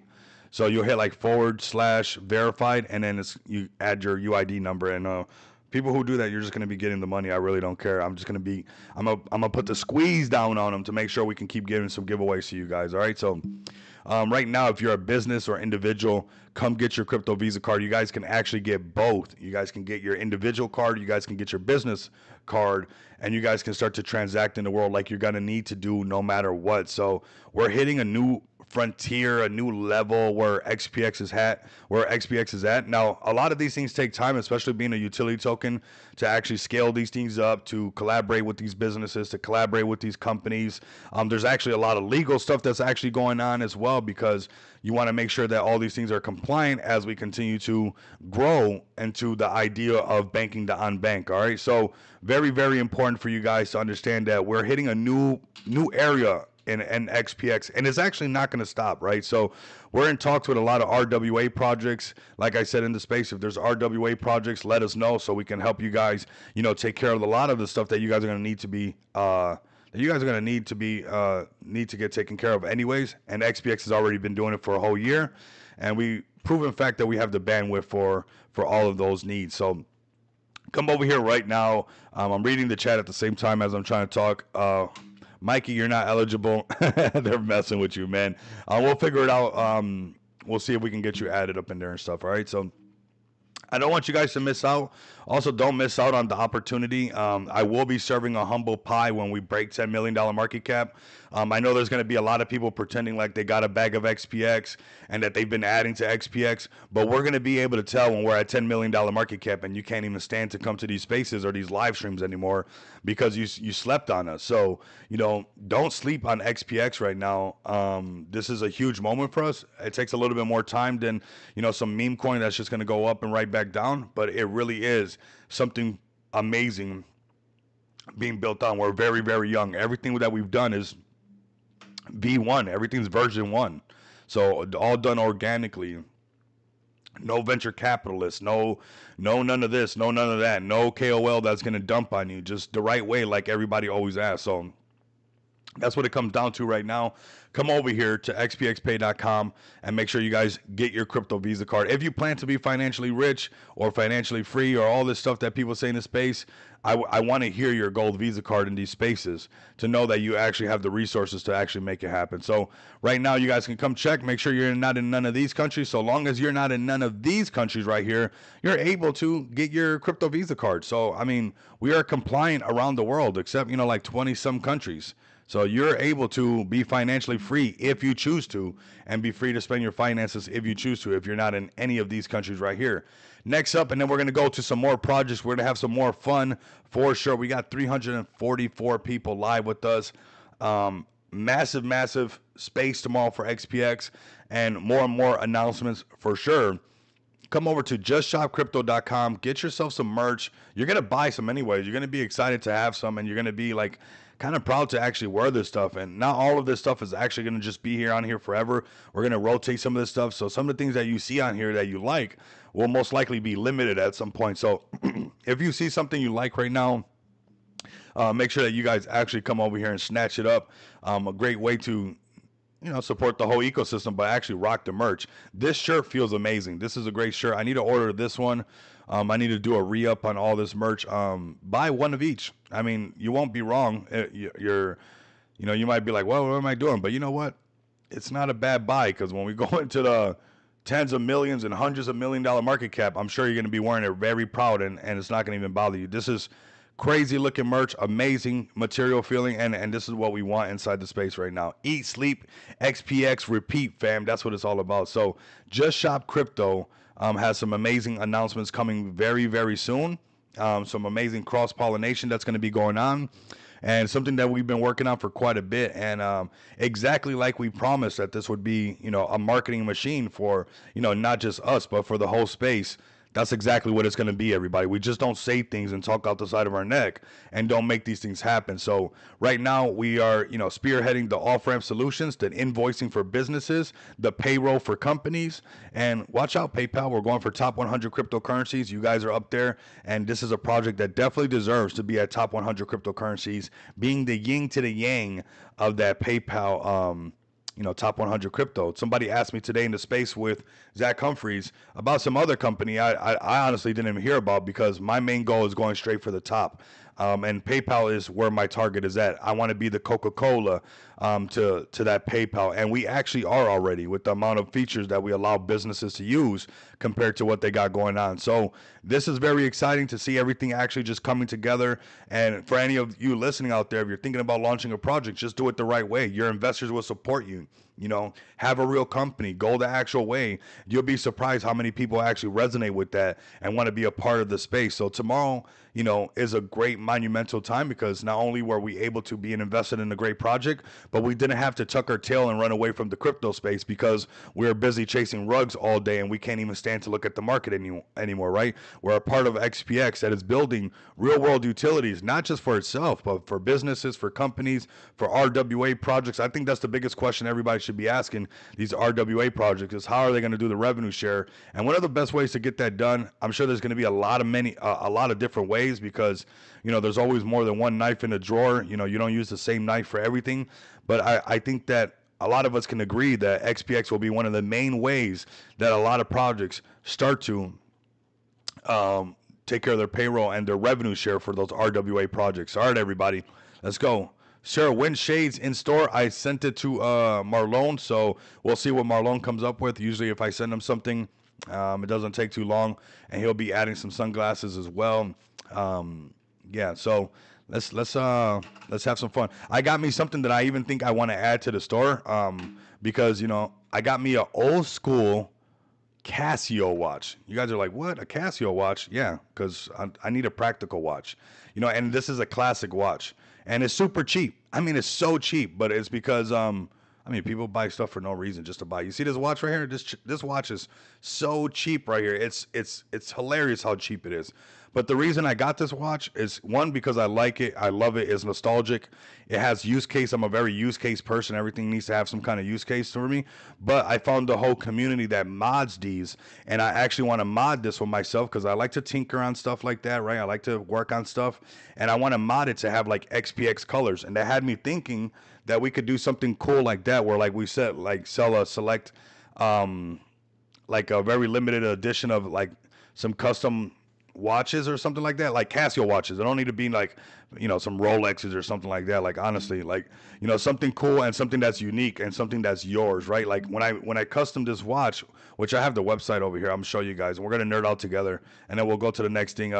So you'll hit like /verified, and then you add your UID number. And people who do that, you're just going to be getting the money. I really don't care. I'm gonna put the squeeze down on them to make sure we can keep giving some giveaways to you guys. All right. So right now, if you're a business or individual, come get your crypto Visa card. You guys can actually get both. You guys can get your individual card. You guys can get your business card, and you guys can start to transact in the world like you're going to need to do no matter what. So we're hitting a new frontier, a new level where XPX is at. Now, a lot of these things take time, especially being a utility token, to actually scale these things up, to collaborate with these businesses, to collaborate with these companies. There's actually a lot of legal stuff that's actually going on as well, because you want to make sure that all these things are compliant as we continue to grow into the idea of banking the unbanked. All right, so very, very important for you guys to understand that we're hitting a new area in XPX, and it's actually not going to stop, right? So we're in talks with a lot of RWA projects. Like I said in the space, if there's RWA projects, let us know so we can help you guys, take care of a lot of the stuff that you guys are going to need to be need to get taken care of anyways. And XPX has already been doing it for a whole year, and we prove in fact that we have the bandwidth for all of those needs. So come over here right now. I'm reading the chat at the same time as I'm trying to talk. Mikey, you're not eligible. They're messing with you, man. We'll figure it out. We'll see if we can get you added up in there and stuff. All right. So I don't want you guys to miss out. Also, don't miss out on the opportunity. I will be serving a humble pie when we break $10 million market cap. I know there's going to be a lot of people pretending like they got a bag of XPX and that they've been adding to XPX, but we're going to be able to tell when we're at $10 million market cap and you can't even stand to come to these spaces or these live streams anymore because you slept on us. So, don't sleep on XPX right now. This is a huge moment for us. It takes a little bit more time than, some meme coin that's just going to go up and right back down, but it really is something amazing being built on. We're very, very young. Everything that we've done is V1. Everything's version 1. So all done organically. No venture capitalists, no none of this, no none of that, no KOL that's going to dump on you, just the right way like everybody always asks. So that's what it comes down to right now. Come over here to xpxpay.com and make sure you guys get your crypto Visa card. If you plan to be financially rich or financially free or all this stuff that people say in the space, I want to hear your gold Visa card in these spaces to know that you actually have the resources to actually make it happen. So right now you guys can come check, make sure you're not in none of these countries. So long as you're not in none of these countries right here, you're able to get your crypto Visa card. So, we are compliant around the world except, like 20 some countries. So you're able to be financially free if you choose to, and be free to spend your finances if you choose to, if you're not in any of these countries right here. Next up, and then we're going to go to some more projects. We're going to have some more fun for sure. We got 344 people live with us. Massive space tomorrow for XPX, and more announcements for sure. Come over to justshopcrypto.com. Get yourself some merch. You're going to buy some anyways. You're going to be excited to have some, and you're going to be like kind of proud to actually wear this stuff. And not all of this stuff is actually going to just be here on here forever. We're going to rotate some of this stuff. So some of the things that you see on here that you like will most likely be limited at some point. So if you see something you like right now, make sure that you guys actually come over here and snatch it up. A great way to support the whole ecosystem, but actually rock the merch. This shirt feels amazing. This is a great shirt. I need to order this one. I need to do a re-up on all this merch. Buy one of each. You won't be wrong. You might be like, well, what am I doing? But you know what? It's not a bad buy, because when we go into the tens of millions and hundreds of $1 million market cap, I'm sure you're going to be wearing it very proud, and it's not going to even bother you. This is crazy looking merch, amazing material feeling, and this is what we want inside the space right now. Eat, sleep, XPX, repeat, fam. That's what it's all about. So Just Shop Crypto has some amazing announcements coming very, very soon. Some amazing cross-pollination that's going to be going on, and something that we've been working on for quite a bit. And exactly like we promised that this would be, a marketing machine for, not just us, but for the whole space. That's exactly what it's going to be, everybody. We just don't say things and talk out the side of our neck and don't make these things happen. So right now we are, spearheading the off-ramp solutions, the invoicing for businesses, the payroll for companies. And watch out, PayPal. We're going for top 100 cryptocurrencies. You guys are up there, and this is a project that definitely deserves to be at top 100 cryptocurrencies, being the yin to the yang of that PayPal top 100 crypto. Somebody asked me today in the space with Zach Humphreys about some other company I honestly didn't even hear about, because my main goal is going straight for the top. And PayPal is where my target is at. I want to be the Coca-Cola to that PayPal. And we actually are already, with the amount of features that we allow businesses to use compared to what they got going on. So this is very exciting to see everything actually just coming together. And for any of you listening out there, if you're thinking about launching a project, just do it the right way. Your investors will support you. You know, have a real company, go the actual way. You'll be surprised how many people actually resonate with that and want to be a part of the space. So tomorrow, you know, is a great monumental time because not only were we able to be invested in a great project, but we didn't have to tuck our tail and run away from the crypto space because we were busy chasing rugs all day and we can't even stand to look at the market anymore, right? We're a part of XPX that is building real world utilities, not just for itself, but for businesses, for companies, for RWA projects. I think that's the biggest question everybody should be asking these RWA projects is how are they going to do the revenue share? And one of the best ways to get that done, I'm sure there's going to be a lot of different ways because, you know, there's always more than one knife in the drawer. You know, you don't use the same knife for everything. But I think that a lot of us can agree that XPX will be one of the main ways that a lot of projects start to take care of their payroll and their revenue share for those RWA projects. All right, everybody, let's go. Sure, when shades in store, I sent it to Marlon, so we'll see what Marlon comes up with. Usually if I send him something, it doesn't take too long, and he'll be adding some sunglasses as well. Yeah, so let's have some fun. I got me something that I even think I want to add to the store, because, you know, I got me an old school Casio watch. You guys are like, what? A Casio watch? Yeah, because I need a practical watch. You know, and this is a classic watch. And it's super cheap. I mean, it's so cheap, but it's because, I mean, people buy stuff for no reason just to buy. You see this watch right here? This watch is so cheap right here. It's hilarious how cheap it is. But the reason I got this watch is, one, because I like it. I love it. It's nostalgic. It has use case. I'm a very use case person. Everything needs to have some kind of use case for me. But I found the whole community that mods these, and I actually want to mod this one myself because I like to tinker on stuff like that, right? I like to work on stuff, and I want to mod it to have like XPX colors. And that had me thinking that we could do something cool like that, where, like we said, like sell a select, like a very limited edition of like some custom watches or something like that, like Casio watches. They don't need to be like, you know, some Rolexes or something like that. Like, honestly, like, you know, something cool and something that's unique and something that's yours, right? Like when I custom this watch, which I have the website over here, I'm gonna show you guys, and we're gonna nerd out together, and then we'll go to the next thing.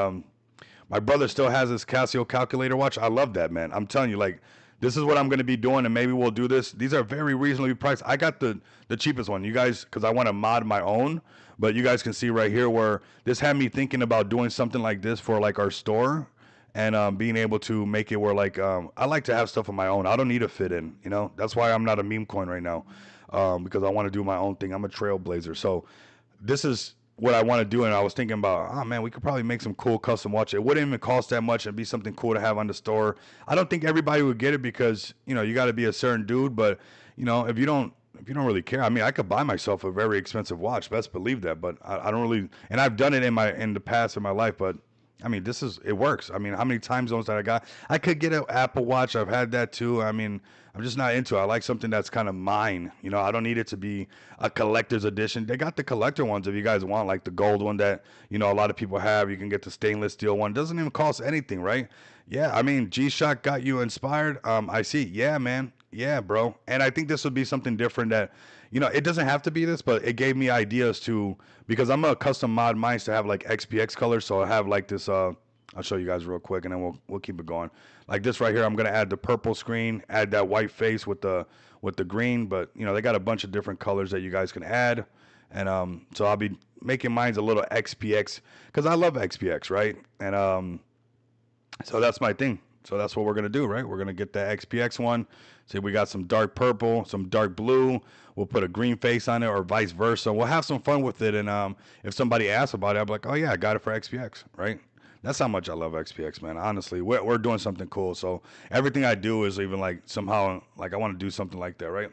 My brother still has his Casio calculator watch. I love that, man. I'm telling you, like, this is what I'm going to be doing, and maybe we'll do this. These are very reasonably priced. I got the cheapest one. You guys, because I want to mod my own, but you guys can see right here where this had me thinking about doing something like this for like our store, and being able to make it where like I like to have stuff of my own. I don't need a fit in, you know. That's why I'm not a meme coin right now, because I want to do my own thing. I'm a trailblazer. So this is what I want to do, and I was thinking about, oh man, we could probably make some cool custom watch. It wouldn't even cost that much and be something cool to have on the store. I don't think everybody would get it because, you know, you got to be a certain dude, but, you know, if you don't really care, I mean, I could buy myself a very expensive watch, best believe that, but I don't really, and I've done it in the past in my life, but I mean, it works. I mean, how many time zones that I got? I could get an Apple Watch. I've had that too. I mean, I'm just not into it. I like something that's kind of mine. You know, I don't need it to be a collector's edition. They got the collector ones if you guys want, like the gold one that, you know, a lot of people have. You can get the stainless steel one. It doesn't even cost anything, right? Yeah, I mean, G-Shock got you inspired. I see. Yeah, man. Yeah, bro. And I think this would be something different that, you know, it doesn't have to be this, but it gave me ideas to, because I'm a custom mod mine to have like XPX colors. So I have like this, I'll show you guys real quick and then we'll keep it going. Like this right here, I'm going to add the purple screen, add that white face with the green, but you know, they got a bunch of different colors that you guys can add. And so I'll be making mine a little XPX because I love XPX, right? And so that's my thing. So that's what we're going to do, right? We're going to get that XPX one. See, we got some dark purple, some dark blue. We'll put a green face on it or vice versa. We'll have some fun with it. And if somebody asks about it, I'll be like, oh, yeah, I got it for XPX, right? That's how much I love XPX, man. Honestly, we're doing something cool. So everything I do is even like somehow like I want to do something like that, right?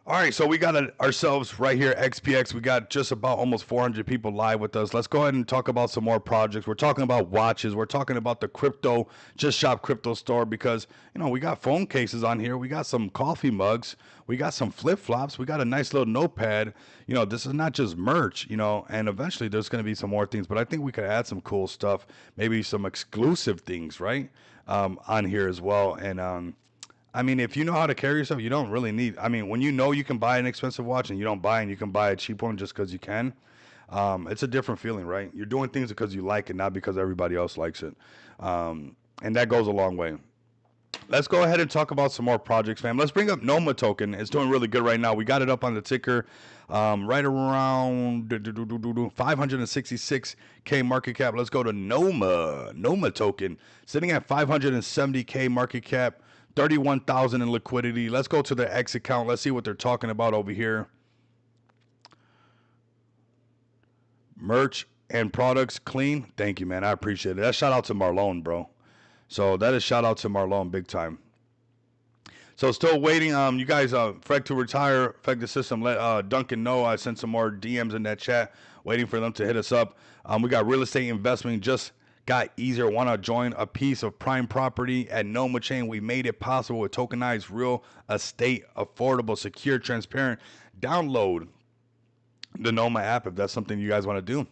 All right, so we got ourselves right here, XPX. We got just about almost 400 people live with us. Let's go ahead and talk about some more projects. We're talking about watches. We're talking about the crypto, Just Shop crypto store because, you know, we got phone cases on here. We got some coffee mugs. We got some flip-flops. We got a nice little notepad. You know, this is not just merch, you know, and eventually there's going to be some more things. But I think we could add some cool stuff, maybe some exclusive things, right, on here as well. And I mean, if you know how to carry yourself, you don't really need, I mean, when you know you can buy an expensive watch and you don't buy and you can buy a cheap one just because you can, it's a different feeling, right? You're doing things because you like it, not because everybody else likes it. And that goes a long way. let's go ahead and talk about some more projects, fam. Let's bring up Noma token. It's doing really good right now. We got it up on the ticker, right around 566K market cap. Let's go to Noma token, sitting at 570K market cap, 31,000 in liquidity. Let's go to the X account. Let's see what they're talking about over here. Merch and products clean. Thank you, man. I appreciate it. That shout out to Marlon, bro. So that is shout out to Marlon big time. So still waiting. You guys, Freg to retire, Freg the system. Let Duncan know. I sent some more DMs in that chat, waiting for them to hit us up. We got real estate investment. Just got easier. Want to join a piece of prime property at Noma Chain? We made it possible with tokenized real estate, affordable, secure, transparent. Download the Noma app if that's something you guys want to do.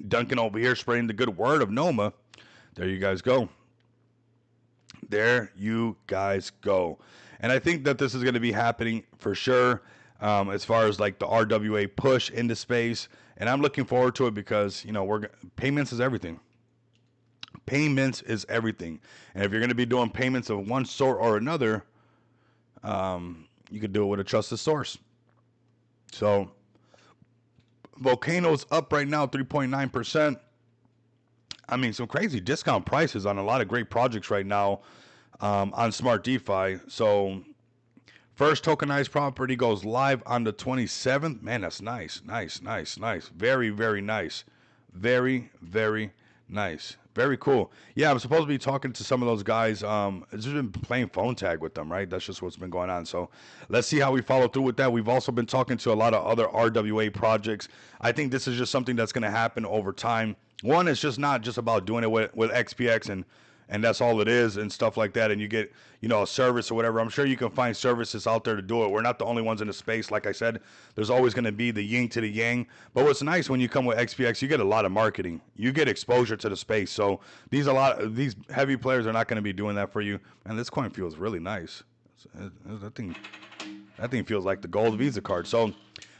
Duncan over here spreading the good word of Noma. There you guys go. There you guys go. And I think that this is going to be happening for sure, as far as like the RWA push into space. And I'm looking forward to it because, you know, payments is everything. Payments is everything. And if you're going to be doing payments of one sort or another, you could do it with a trusted source. So Volcano's up right now, 3.9%. I mean, some crazy discount prices on a lot of great projects right now on Smart DeFi. So first tokenized property goes live on the 27th. Man, that's nice. Nice. Very, very nice. Very, very nice. Very cool. Yeah, I'm supposed to be talking to some of those guys. I've just been playing phone tag with them, right? That's just what's been going on. So let's see how we follow through with that. We've also been talking to a lot of other RWA projects. I think this is just something that's going to happen over time. One, it's just not just about doing it with XPX and that's all it is and stuff like that. And you get, you know, a service or whatever. I'm sure you can find services out there to do it. We're not the only ones in the space. Like I said, there's always going to be the yin to the yang. But what's nice when you come with XPX, you get a lot of marketing. You get exposure to the space. So these heavy players are not going to be doing that for you. And this coin feels really nice. That thing feels like the gold Visa card. So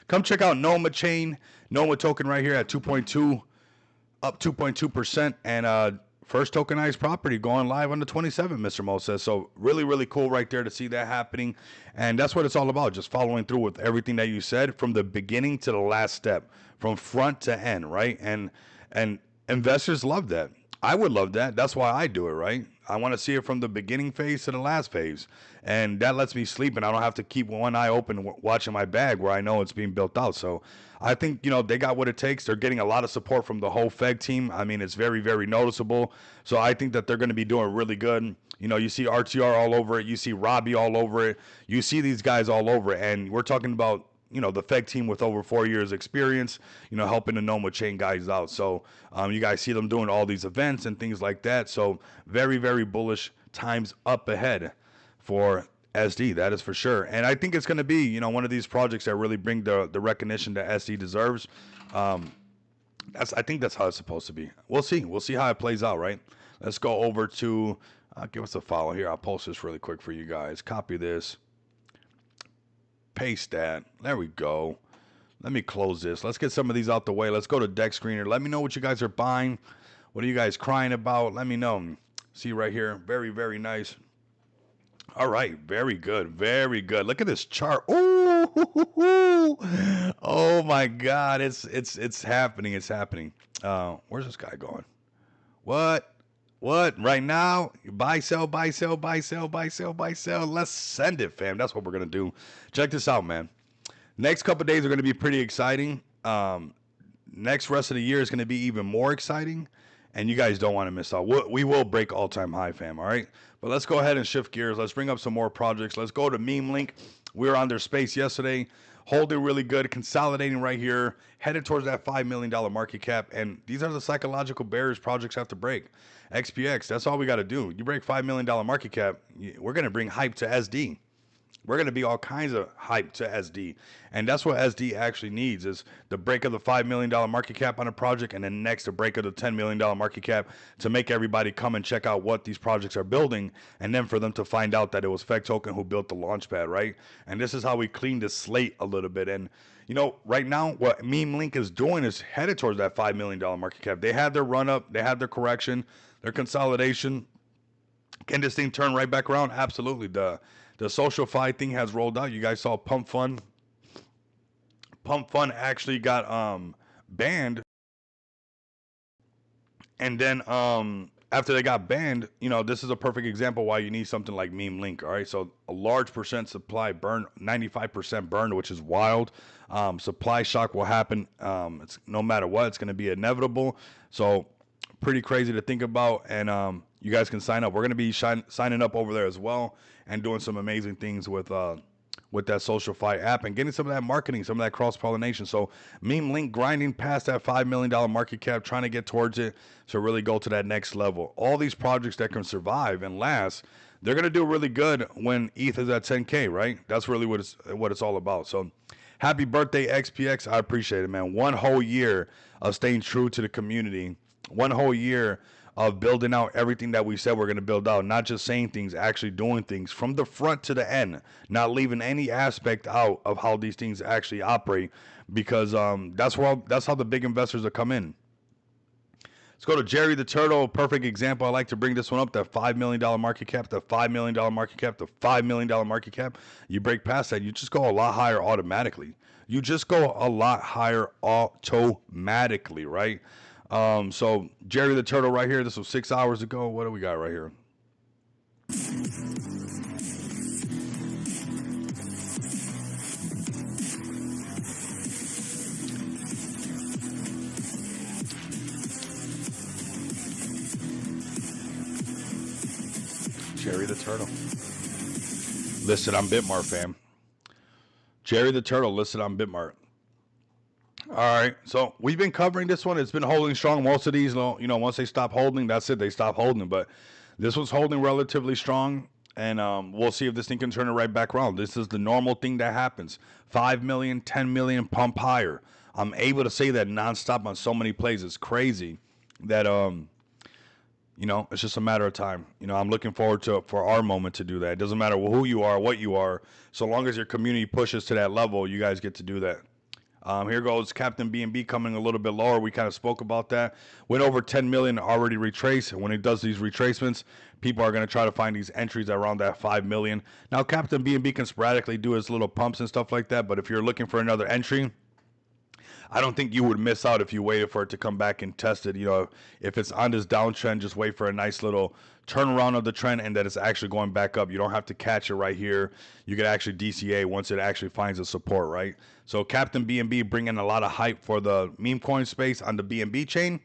come check out Noma Chain, Noma token right here at 2.2. Up 2.2%, and first tokenized property going live on the 27th, Mr. Mo says. So really, really cool right there to see that happening. And that's what it's all about, just following through with everything that you said from the beginning to the last step, from front to end, right? And investors love that. I would love that. That's why I do it, right? I want to see it from the beginning phase to the last phase. And that lets me sleep, and I don't have to keep one eye open watching my bag where I know it's being built out. So I think, you know, they got what it takes. They're getting a lot of support from the whole FEG team. I mean, it's very, very noticeable. So I think that they're going to be doing really good. You know, you see RTR all over it. You see Robbie all over it. You see these guys all over it. And we're talking about, you know, the FEG team with over 4 years experience, you know, helping the Noma Chain guys out. So you guys see them doing all these events and things like that. So very, very bullish times up ahead for SD, that is for sure. And I think it's going to be, you know, one of these projects that really bring the recognition that SD deserves. I think that's how it's supposed to be. We'll see how it plays out, right? Let's go over to, give us a follow here. I'll post this really quick for you guys. Copy this. Paste that. There we go. Let me close this. Let's get some of these out the way. Let's go to Deck Screener. Let me know what you guys are buying. What are you guys crying about? Let me know. See right here. Very, very nice. All right. Very good. Very good. Look at this chart. Ooh. Oh my God. It's happening. It's happening. Where's this guy going? What? Right now? Buy, sell, buy, sell, buy, sell, buy, sell, buy, sell. Let's send it, fam. That's what we're going to do. Check this out, man. Next couple of days are going to be pretty exciting. Next rest of the year is going to be even more exciting. And you guys don't want to miss out. We will break all-time high, fam, all right? But let's go ahead and shift gears. Let's bring up some more projects. Let's go to Meme Link. We were on their space yesterday. Holding really good, consolidating right here, headed towards that $5 million market cap. And these are the psychological barriers projects have to break. XPX, that's all we got to do. You break $5 million market cap, we're going to bring hype to SD. We're going to be all kinds of hype to SD. And that's what SD actually needs is the break of the $5 million market cap on a project and then next the break of the $10 million market cap to make everybody come and check out what these projects are building and then for them to find out that it was FEG Token who built the launchpad, right? And this is how we clean the slate a little bit. And, you know, right now what Meme Link is doing is headed towards that $5 million market cap. They had their run up. They had their correction, their consolidation. Can this thing turn right back around? Absolutely. The SocialFi thing has rolled out. You guys saw Pump Fund. Pump Fund actually got banned, and then after they got banned, you know, this is a perfect example why you need something like Meme Link. All right, so a large percent supply burned, 95% burned, which is wild. Supply shock will happen. It's no matter what, it's going to be inevitable. So pretty crazy to think about, and you guys can sign up. We're going to be signing up over there as well, and doing some amazing things with that SocialFi app and getting some of that marketing, some of that cross pollination. So Meme Link grinding past that $5 million market cap, trying to get towards it to really go to that next level. All these projects that can survive and last, they're going to do really good when ETH is at 10K, right? That's really what it's all about. So happy birthday, XPX. I appreciate it, man. One whole year of staying true to the community. One whole year of building out everything that we said we're going to build out, not just saying things, actually doing things from the front to the end, not leaving any aspect out of how these things actually operate, because that's how the big investors are come in. Let's go to Jerry the Turtle. Perfect example. I like to bring this one up. That $5 million market cap, the $5 million market cap, the $5 million market cap. You break past that, you just go a lot higher automatically. You just go a lot higher automatically, right? So Jerry the Turtle right here. This was 6 hours ago. What do we got right here? Jerry the Turtle. Listed on Bitmart, fam. Jerry the Turtle listed on Bitmart. All right, so we've been covering this one. It's been holding strong. Most of these, you know, once they stop holding, that's it. They stop holding. But this was holding relatively strong, and we'll see if this thing can turn it right back around. This is the normal thing that happens. 5 million, 10 million, pump higher. I'm able to say that nonstop on so many plays. It's crazy that you know, it's just a matter of time. You know, I'm looking forward for our moment to do that. It doesn't matter who you are, what you are, so long as your community pushes to that level, you guys get to do that. Here goes Captain BNB coming a little bit lower. We kind of spoke about that. Went over 10 million already retraced. When it does these retracements, people are going to try to find these entries around that 5 million. Now, Captain BNB can sporadically do his little pumps and stuff like that, but if you're looking for another entry, I don't think you would miss out if you waited for it to come back and test it. You know, if it's on this downtrend, just wait for a nice little turnaround of the trend and that it's actually going back up. You don't have to catch it right here. You can actually DCA once it actually finds a support, right? So Captain BNB bringing a lot of hype for the meme coin space on the BNB chain,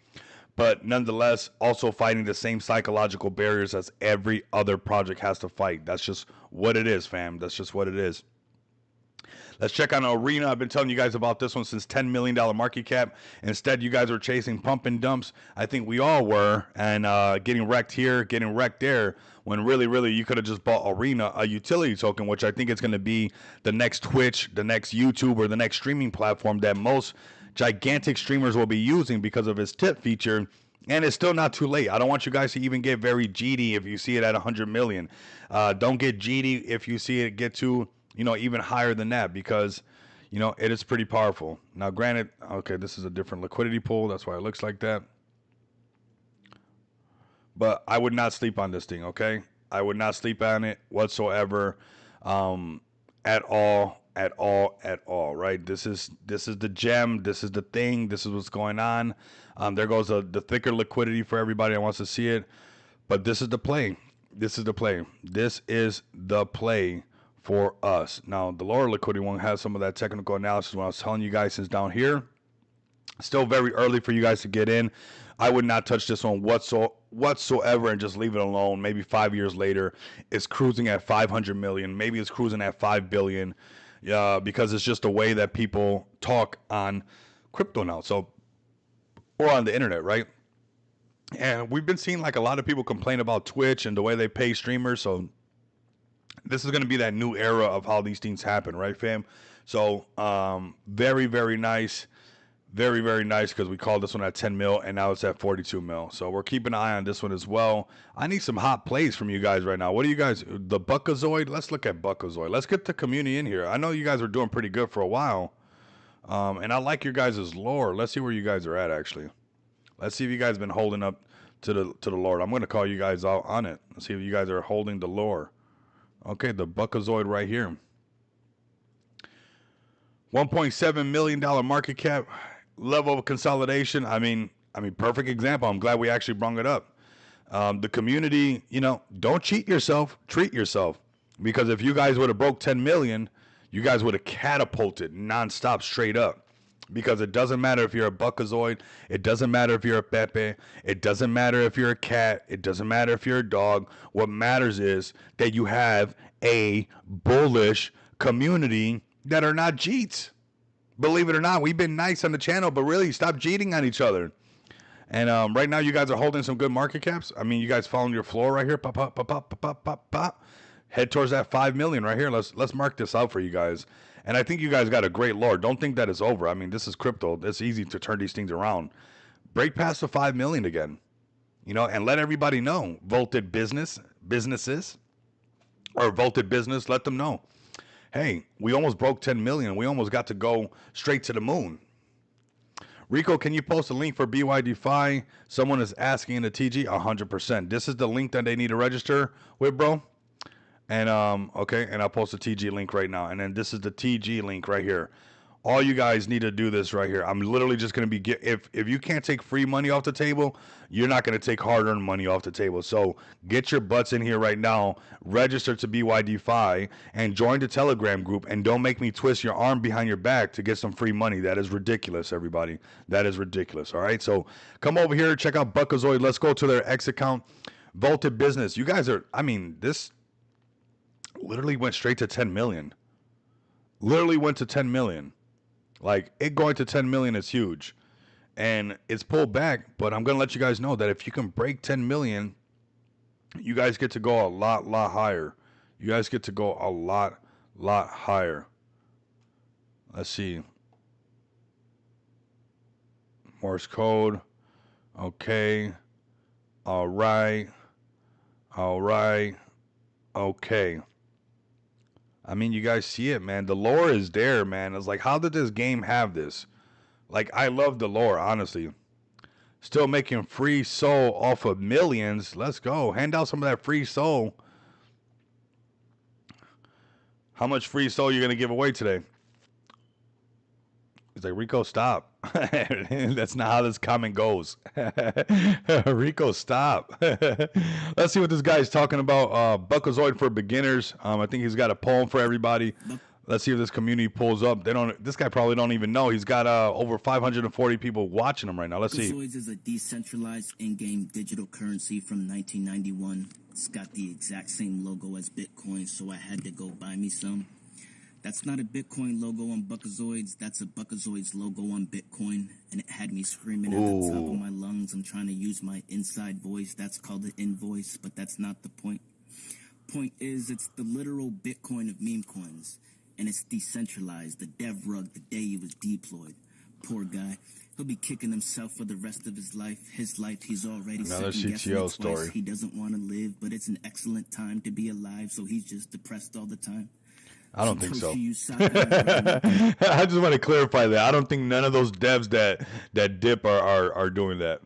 but nonetheless also fighting the same psychological barriers as every other project has to fight. That's just what it is, fam. That's just what it is. Let's check on Arena. I've been telling you guys about this one since $10 million market cap. Instead, you guys were chasing pump and dumps. I think we all were, and getting wrecked here, getting wrecked there, when really, you could have just bought Arena, a utility token, which I think is going to be the next Twitch, the next YouTube, or the next streaming platform that most gigantic streamers will be using because of its tip feature. And it's still not too late. I don't want you guys to even get very GD if you see it at 100 million. Don't get GD if you see it get to, you know, even higher than that, because, you know, it is pretty powerful. Now, granted, okay, this is a different liquidity pool. That's why it looks like that. But I would not sleep on this thing, okay? I would not sleep on it whatsoever, at all, right? This is the gem. This is the thing. This is what's going on. There goes the thicker liquidity for everybody that wants to see it. But this is the play. This is the play. This is the play for us. Now, the lower liquidity one has some of that technical analysis when I was telling you guys since down here. Still very early for you guys to get in. I would not touch this one whatsoever and just leave it alone. Maybe 5 years later, it's cruising at 500 million. Maybe it's cruising at 5 billion, because it's just the way that people talk on crypto now. So, or on the internet, right? And we've been seeing like a lot of people complain about Twitch and the way they pay streamers. So this is going to be that new era of how these things happen, right, fam? So very nice. Very nice, because we called this one at 10 mil and now it's at 42 mil. So we're keeping an eye on this one as well. I need some hot plays from you guys right now. What do you guys, the Buckazoid? Let's look at Buckazoid. Let's get the community in here. I know you guys are doing pretty good for a while. And I like your guys' lore. Let's see where you guys are at, actually. Let's see if you guys been holding up to the Lord. I'm gonna call you guys out on it. Let's see if you guys are holding the lore. Okay, the Buckazoid right here. $1.7 million market cap, level of consolidation. I mean, perfect example. I'm glad we actually brought it up. The community, don't cheat yourself, treat yourself. Because if you guys would have broke 10 million, you guys would have catapulted nonstop straight up. Because it doesn't matter if you're a Buckazoid, it doesn't matter if you're a Pepe, it doesn't matter if you're a cat, it doesn't matter if you're a dog. What matters is that you have a bullish community that are not cheats. Believe it or not, we've been nice on the channel, but really stop cheating on each other. And right now you guys are holding some good market caps. I mean, you guys following your floor right here. Pop, pop, pop, pop, pop, pop, pop. Head towards that 5 million right here. Let's mark this out for you guys. And I think you guys got a great lore. Don't think that it's over. I mean, this is crypto. It's easy to turn these things around. Break past the 5 million again. And let everybody know. Vaulted businesses, or Vaulted business, let them know. Hey, we almost broke 10 million. We almost got to go straight to the moon. Rico, can you post a link for BYDFi? Someone is asking in the TG. 100%. This is the link that they need to register with, bro. And okay, and I'll post a TG link right now. And then this is the TG link right here. All you guys need to do this right here. I'm literally just going to be if you can't take free money off the table, you're not going to take hard-earned money off the table. So get your butts in here right now, register to BYDFi, and join the Telegram group. And don't make me twist your arm behind your back to get some free money. That is ridiculous, everybody. That is ridiculous. All right, so come over here, check out Buckazoid. Let's go to their X account. Vaulted business. You guys are. I mean, this literally went straight to 10 million. Literally went to 10 million. Like, it going to 10 million is huge. And it's pulled back, but I'm going to let you guys know that if you can break 10 million, you guys get to go a lot higher. You guys get to go a lot higher. Let's see. Morse code. Okay. All right. Okay. I mean, you guys see it, man. The lore is there, man. It's like, how did this game have this? Like, I love the lore, honestly. Still making free soul off of millions. Let's go. Hand out some of that free soul. How much free soul you going to give away today? He's like, Rico, stop. That's not how this comment goes. Rico, stop. Let's see what this guy is talking about. Buckazoid for beginners. I think he's got a poem for everybody. Let's see if this community pulls up. This guy probably don't even know. He's got over 540 people watching him right now. Let's see. Buckazoids is a decentralized in-game digital currency from 1991. It's got the exact same logo as Bitcoin, so I had to go buy me some. That's not a Bitcoin logo on Buckazoids. That's a Buckazoids logo on Bitcoin. And it had me screaming at the top of my lungs. I'm trying to use my inside voice. That's called an invoice, but that's not the point. Point is, it's the literal Bitcoin of meme coins. And it's decentralized. The dev rug the day it was deployed. Poor guy. He'll be kicking himself for the rest of his life. His life, he's already another CTO story. He doesn't want to live, but it's an excellent time to be alive, so he's just depressed all the time. I don't think so. I just want to clarify that. I don't think none of those devs that dip are doing that.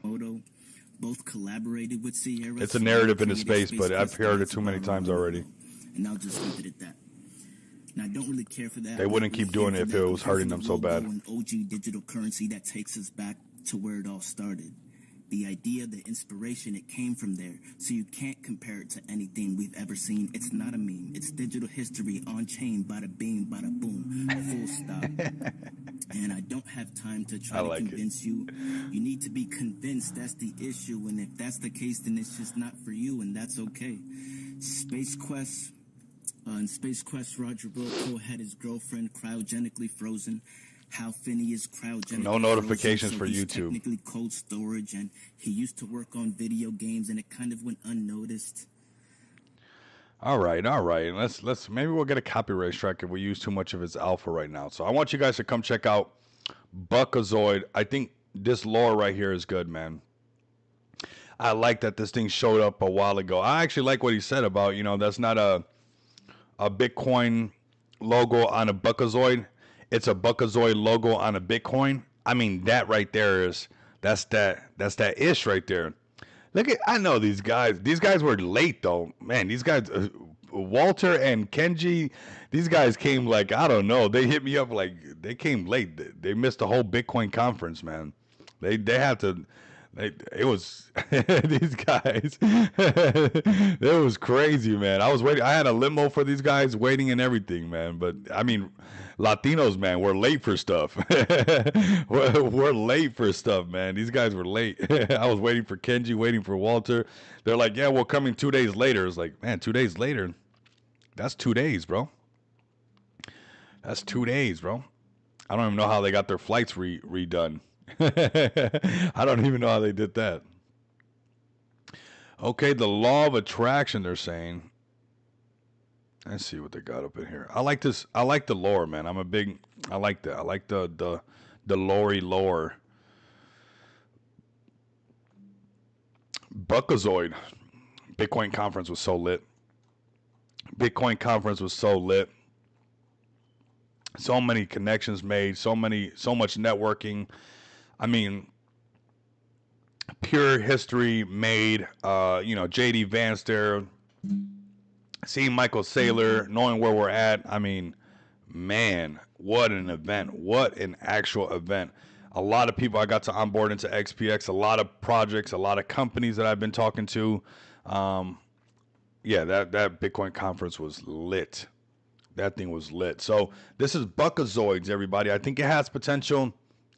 Both collaborated with Sierra. It's a narrative in the space, but I've heard it too many times already. And I'll just leave it at that. Now, I don't really care for that. They wouldn't keep doing it if it was hurting them so bad. An OG digital currency that takes us back to where it all started. The idea, the inspiration, it came from there. So you can't compare it to anything we've ever seen. It's not a meme. It's digital history on chain, bada bing, bada boom, full stop. And I don't have time to try to convince you. You need to be convinced that's the issue. And if that's the case, then it's just not for you, and that's okay. Space Quest. In Space Quest, Roger Wilco had his girlfriend cryogenically frozen. Hal Finney is cryogenically no notifications frozen, for YouTube. Technically cold storage, and he used to work on video games, and it kind of went unnoticed. All right. Let's maybe we'll get a copyright strike if we use too much of his alpha right now. So I want you guys to come check out Buckazoid. I think this lore right here is good, man. I like that this thing showed up a while ago. I actually like what he said about, that's not a Bitcoin logo on a Buckazoid. It's a Buckazoid logo on a Bitcoin. I mean, that right there that's that ish right there. Look at, I know these guys. These guys were late though, man. These guys, Walter and Kenji, these guys came like, I don't know. They hit me up like they came late. They missed the whole Bitcoin conference, man. They had to. It was these guys. It was crazy, man. I was waiting. I had a limo for these guys, waiting and everything, man. But I mean, Latinos, man, we're late for stuff. We're late for stuff, man. These guys were late. I was waiting for Kenji, waiting for Walter. They're like, yeah, we're coming 2 days later. It's like, man, 2 days later. That's 2 days, bro. That's 2 days, bro. I don't even know how they got their flights redone. I don't even know how they did that. Okay, the law of attraction, they're saying. Let's see what they got up in here. I like this. I like the lore, man. I like that. I like the lore. Buckazoid. Bitcoin conference was so lit. So many connections made, so much networking. I mean, pure history made. JD Vance there, seeing Michael Saylor, knowing where we're at. I mean, man, what an event! What an actual event! A lot of people I got to onboard into XPX. A lot of projects, a lot of companies that I've been talking to. Yeah, that Bitcoin conference was lit. That thing was lit. So this is Buckazoids, everybody. I think it has potential.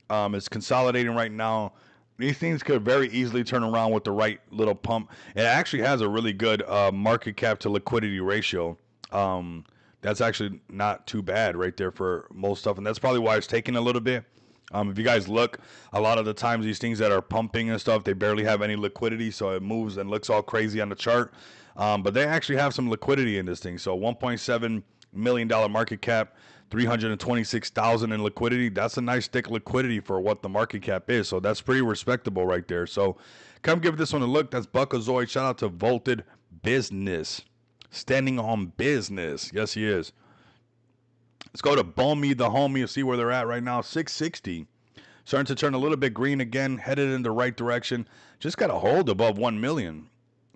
It's consolidating right now. These things could very easily turn around with the right little pump. It actually has a really good market cap to liquidity ratio. That's actually not too bad right there for most stuff. And that's probably why it's taking a little bit. If you guys look, a lot of the times these things that are pumping and stuff, they barely have any liquidity. So it moves and looks all crazy on the chart. But they actually have some liquidity in this thing. So $1.7 million market cap, 326,000 in liquidity. That's a nice thick liquidity for what the market cap is. So that's pretty respectable right there. So come give this one a look. That's Buckazoid. Shout out to Volted Business. Standing on business. Yes, he is. Let's go to Bomey the homie and see where they're at right now. 660. Starting to turn a little bit green again. Headed in the right direction. Just got to hold above 1 million.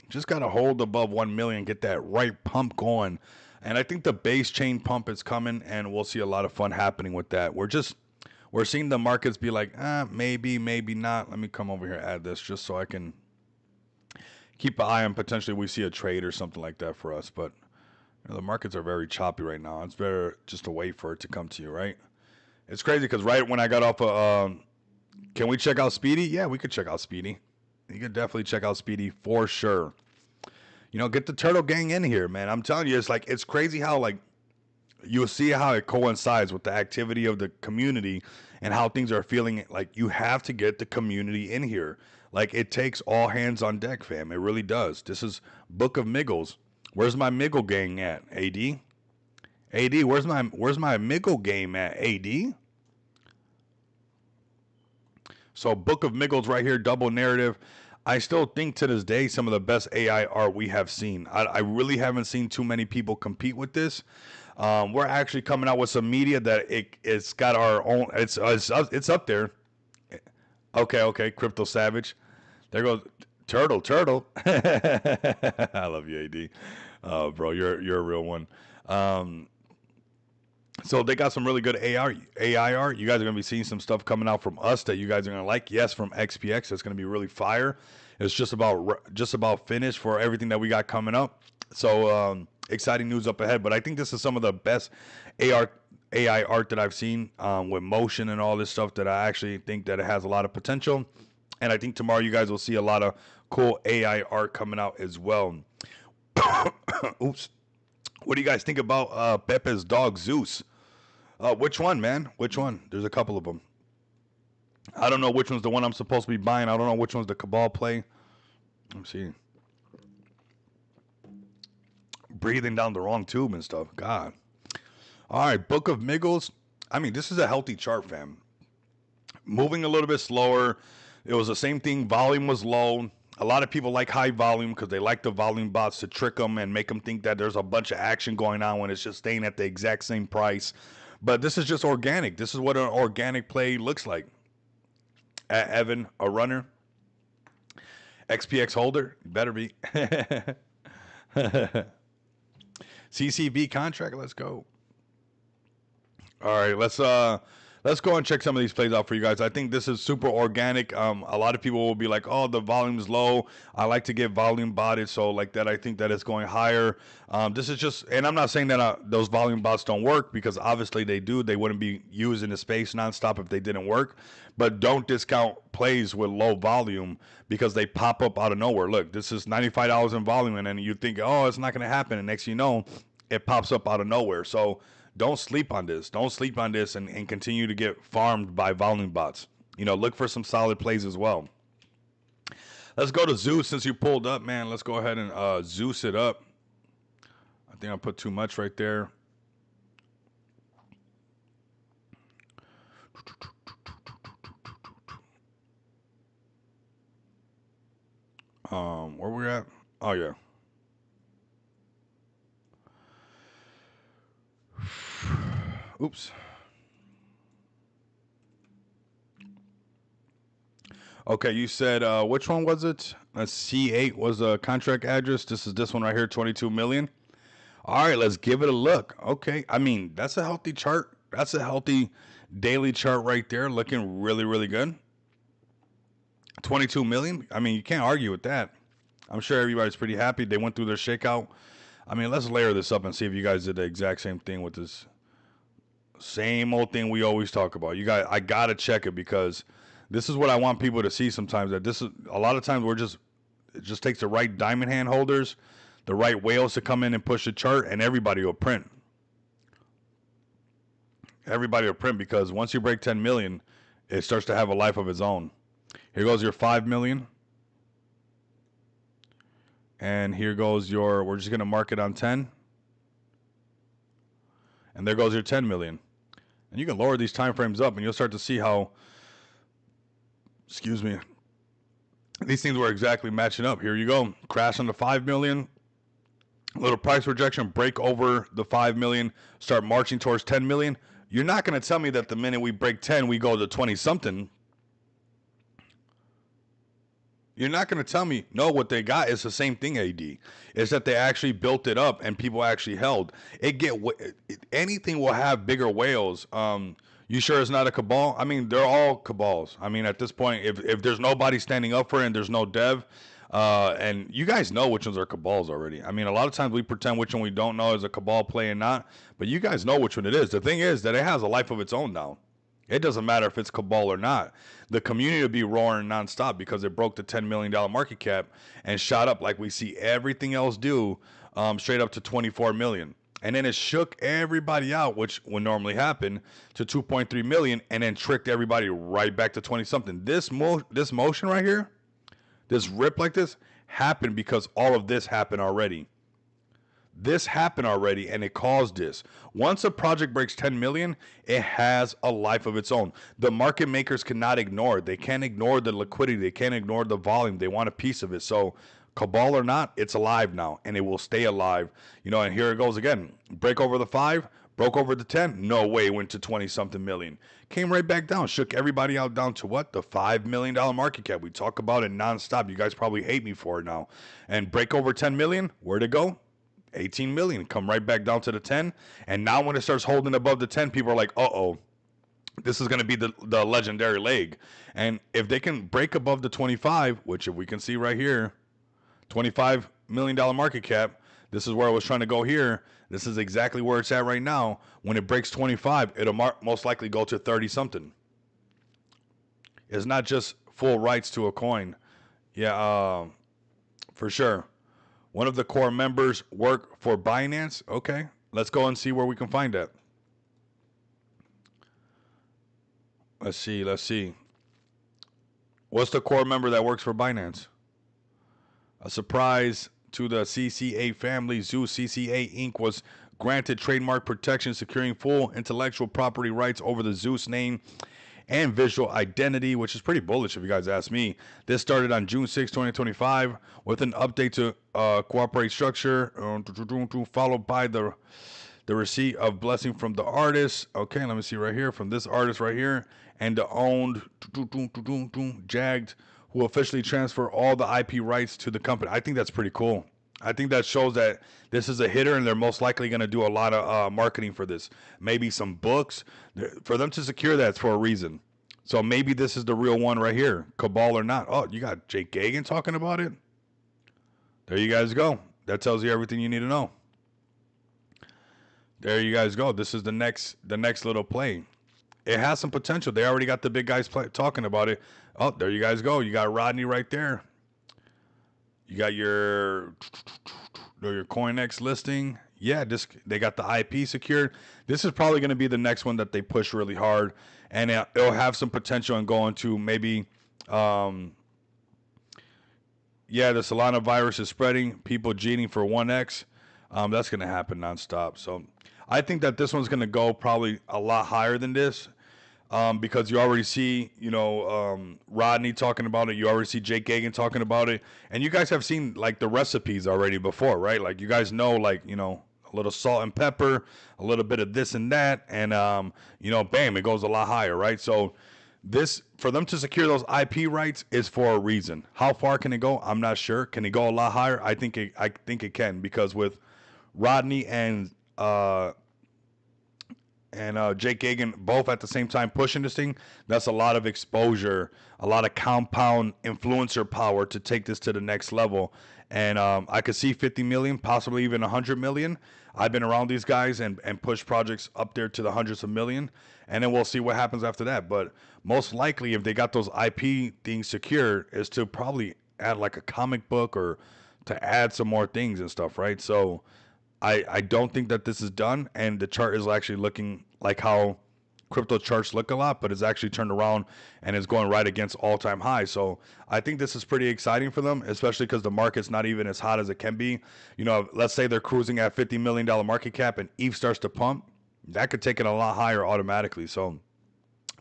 Just got to hold above 1 million. Get that right pump going. And I think the base chain pump is coming, and we'll see a lot of fun happening with that. We're seeing the markets be like, maybe, maybe not. Let me come over here and add this just so I can keep an eye on potentially we see a trade or something like that for us. But the markets are very choppy right now. It's better just to wait for it to come to you, right? It's crazy because right when I got off of, can we check out Speedy? Yeah, we could check out Speedy. You could definitely check out Speedy for sure. Get the Turtle Gang in here, man. I'm telling you, it's crazy how, you'll see how it coincides with the activity of the community and how things are feeling. Like, you have to get the community in here. Like, it takes all hands on deck, fam. It really does. This is Book of Miggles. Where's my Miggle gang at, AD? AD, where's my Miggle game at, AD? So, Book of Miggles right here, double narrative. I still think to this day some of the best AI art we have seen. I really haven't seen too many people compete with this. We're actually coming out with some media that it's got our own. It's up there. Okay, Crypto Savage. There goes Turtle. I love you, AD. Bro, you're a real one. So they got some really good AI art. You guys are going to be seeing some stuff coming out from us that you guys are going to like. Yes, from XPX. It's going to be really fire. It's just about finished for everything that we got coming up. So exciting news up ahead. But I think this is some of the best AI art that I've seen with motion and all this stuff that I actually think that it has a lot of potential. And I think tomorrow you guys will see a lot of cool AI art coming out as well. Oops. What do you guys think about Pepe's dog Zeus? Which one, man? Which one? There's a couple of them. I don't know which one's the one I'm supposed to be buying. I don't know which one's the Cabal play. Let me see. Breathing down the wrong tube and stuff. God. All right, Book of Miggles. I mean, this is a healthy chart, fam. Moving a little bit slower. It was the same thing. Volume was low. A lot of people like high volume because they like the volume bots to trick them and make them think that there's a bunch of action going on when it's just staying at the exact same price. But this is just organic. This is what an organic play looks like. Evan, a runner. XPX holder, you better be. CCV contract, let's go. All right, let's go and check some of these plays out for you guys. I think this is super organic. A lot of people will be like, "Oh, the volume's low." I like to get volume botted, so like that, I think that it's going higher. This is just, and I'm not saying that those volume bots don't work, because obviously they do. They wouldn't be used in the space nonstop if they didn't work. But don't discount plays with low volume because they pop up out of nowhere. Look, this is $95 in volume, and then you think, "Oh, it's not going to happen," and next you know, it pops up out of nowhere. So don't sleep on this. Don't sleep on this and continue to get farmed by volume bots. You know, look for some solid plays as well. Let's go to Zeus since you pulled up, man. Let's go ahead and Zeus it up. I think I put too much right there. Where we at? Oh, yeah. Oops. Okay, you said which one was it? C8 was the contract address. This one right here, 22 million. All right, let's give it a look. Okay, I mean, that's a healthy chart. That's a healthy daily chart right there, looking really, really good. 22 million. I mean, you can't argue with that. I'm sure everybody's pretty happy. They went through their shakeout. I mean, let's layer this up and see if you guys did the exact same thing with this. Same old thing we always talk about. I gotta check it, because this is what I want people to see sometimes. That this is a lot of times it just takes the right diamond hand holders, the right whales to come in and push the chart, and everybody will print. Everybody will print, because once you break 10 million, it starts to have a life of its own. Here goes your 5 million. And here goes your, we're just gonna mark it on 10. And there goes your 10 million. And you can lower these time frames up, and you'll start to see how, excuse me, these things were exactly matching up. Here you go. Crash on the 5 million. Little price rejection, break over the 5 million, start marching towards 10 million. You're not going to tell me that the minute we break 10, we go to 20 something. You're not going to tell me, no, what they got is the same thing, AD. Is that they actually built it up and people actually held. Anything will have bigger whales. You sure it's not a cabal? I mean, they're all cabals. I mean, at this point, if there's nobody standing up for it and there's no dev, and you guys know which ones are cabals already. I mean, a lot of times we pretend which one we don't know is a cabal play and not, but you guys know which one it is. The thing is that it has a life of its own now. It doesn't matter if it's cabal or not. The community will be roaring nonstop because it broke the $10 million market cap and shot up like we see everything else do, straight up to 24 million. And then it shook everybody out, which would normally happen, to 2.3 million, and then tricked everybody right back to 20 something. This motion right here, this rip like this, happened because all of this happened already. This happened already, and it caused this. Once a project breaks 10 million, it has a life of its own. The market makers cannot ignore it. They can't ignore the liquidity. They can't ignore the volume. They want a piece of it. So cabal or not, it's alive now, and it will stay alive. You know, and here it goes again. Break over the 5, broke over the 10. No way, went to 20-something million. Came right back down, shook everybody out down to what? The $5 million market cap. We talk about it nonstop. You guys probably hate me for it now. And break over 10 million, where'd it go? 18 million, come right back down to the 10. And now when it starts holding above the 10, people are like, uh-oh, this is going to be the legendary leg. And if they can break above the 25, which if we can see right here, $25 million market cap, this is where I was trying to go here. This is exactly where it's at right now. When it breaks 25, it'll most likely go to 30 something. It's not just full rights to a coin. Yeah, for sure. One of the core members work for Binance. Okay, let's go and see where we can find that. Let's see. What's the core member that works for Binance? A surprise to the CCA family. Zeus CCA Inc. was granted trademark protection, securing full intellectual property rights over the Zeus name and visual identity, which is pretty bullish if you guys ask me. This started on June 6, 2025 with an update to cooperate structure, followed by the receipt of blessing from the artist. Okay, let me see right here, from this artist right here, and the owned jagged who officially transfer all the IP rights to the company. I think that's pretty cool. I think that shows that this is a hitter, and they're most likely going to do a lot of marketing for this. Maybe some books. For them to secure that, it's for a reason. So maybe this is the real one right here, Cabal or not. Oh, you got Jake Gagan talking about it? There you guys go. That tells you everything you need to know. There you guys go. This is the next little play. It has some potential. They already got the big guys talking about it. Oh, there you guys go. You got Rodney right there. You got your CoinEx listing. Yeah, they got the IP secured. This is probably going to be the next one that they push really hard, and it'll have some potential in going to maybe, the Solana virus is spreading. People cheating for 1x. That's going to happen nonstop. So I think that this one's going to go probably a lot higher than this. Because you already see, Rodney talking about it. You already see Jake Gagan talking about it. And you guys have seen, like, the recipes already before, right? Like, you guys know, like, a little salt and pepper, a little bit of this and that. And, bam, it goes a lot higher, right? So this, for them to secure those IP rights is for a reason. How far can it go? I'm not sure. Can it go a lot higher? I think it can, because with Rodney and Jake Gagan both at the same time pushing this thing, that's a lot of exposure, a lot of compound influencer power to take this to the next level. And I could see 50 million, possibly even 100 million. I've been around these guys and pushed projects up there to the hundreds of million, and then we'll see what happens after that. But most likely, if they got those IP things secured, is to probably add like a comic book or to add some more things and stuff, right? So I don't think that this is done, and the chart is actually looking like how crypto charts look a lot, but it's actually turned around and is going right against all-time highs. So I think this is pretty exciting for them, especially because the market's not even as hot as it can be. Let's say they're cruising at $50 million market cap and ETH starts to pump. That could take it a lot higher automatically. So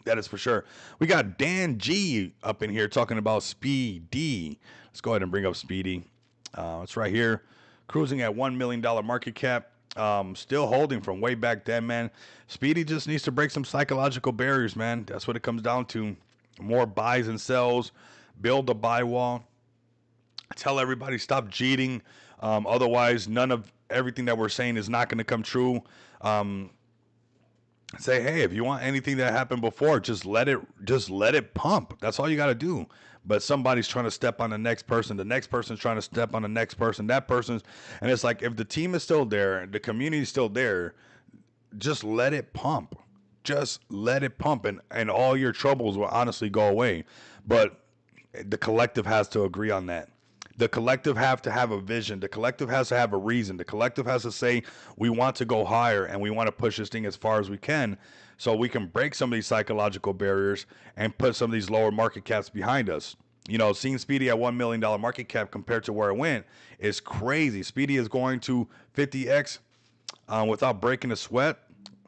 that is for sure. We got Dan G up in here talking about Speedy. Let's go ahead and bring up Speedy. It's right here. Cruising at $1 million market cap. Still holding from way back then, man. Speedy just needs to break some psychological barriers, man. That's what it comes down to. More buys and sells. Build a buy wall. Tell everybody stop cheating. Otherwise, none of everything that we're saying is not going to come true. Say, hey, if you want anything that happened before, just let it pump. That's all you got to do. But somebody's trying to step on the next person. The next person's trying to step on the next person. That person's, and it's like, if the team is still there, the community is still there, just let it pump. Just let it pump, and all your troubles will honestly go away. But the collective has to agree on that. The collective have to have a vision. The collective has to have a reason. The collective has to say, we want to go higher and we want to push this thing as far as we can, so we can break some of these psychological barriers and put some of these lower market caps behind us. Seeing Speedy at $1 million market cap compared to where it went is crazy. Speedy is going to 50x without breaking a sweat.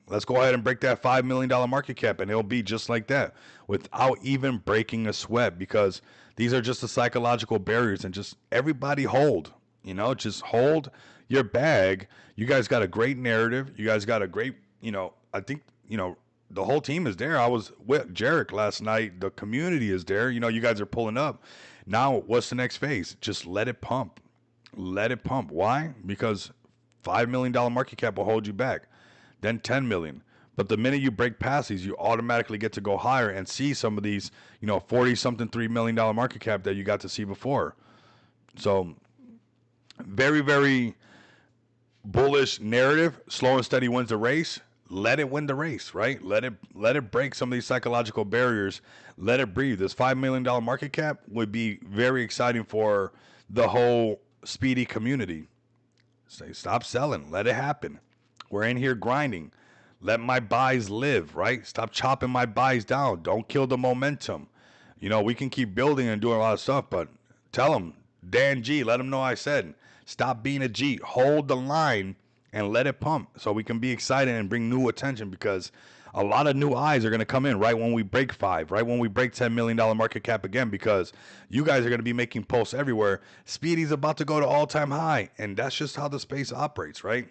Let's go ahead and break that $5 million market cap, and it'll be just like that without even breaking a sweat, because these are just the psychological barriers. And just everybody hold, just hold your bag. You guys got a great narrative. You guys got a great, I think, the whole team is there. I was with Jarek last night. The community is there. You guys are pulling up. Now, what's the next phase? Just let it pump. Let it pump. Why? Because $5 million market cap will hold you back. Then 10 million. But the minute you break past these, you automatically get to go higher and see some of these, 40 something, $3 million market cap that you got to see before. So very, very bullish narrative. Slow and steady wins the race. Let it win the race, right? Let it break some of these psychological barriers. Let it breathe. This $5 million market cap would be very exciting for the whole Speedy community. Say, stop selling. Let it happen. We're in here grinding. Let my buys live, right? Stop chopping my buys down. Don't kill the momentum. We can keep building and doing a lot of stuff, but tell them, Dan G, let them know I said, stop being a G. Hold the line and let it pump so we can be excited and bring new attention, because a lot of new eyes are going to come in right when we break 5, right when we break $10 million market cap again, because you guys are going to be making posts everywhere. Speedy's about to go to all-time high, and that's just how the space operates, right?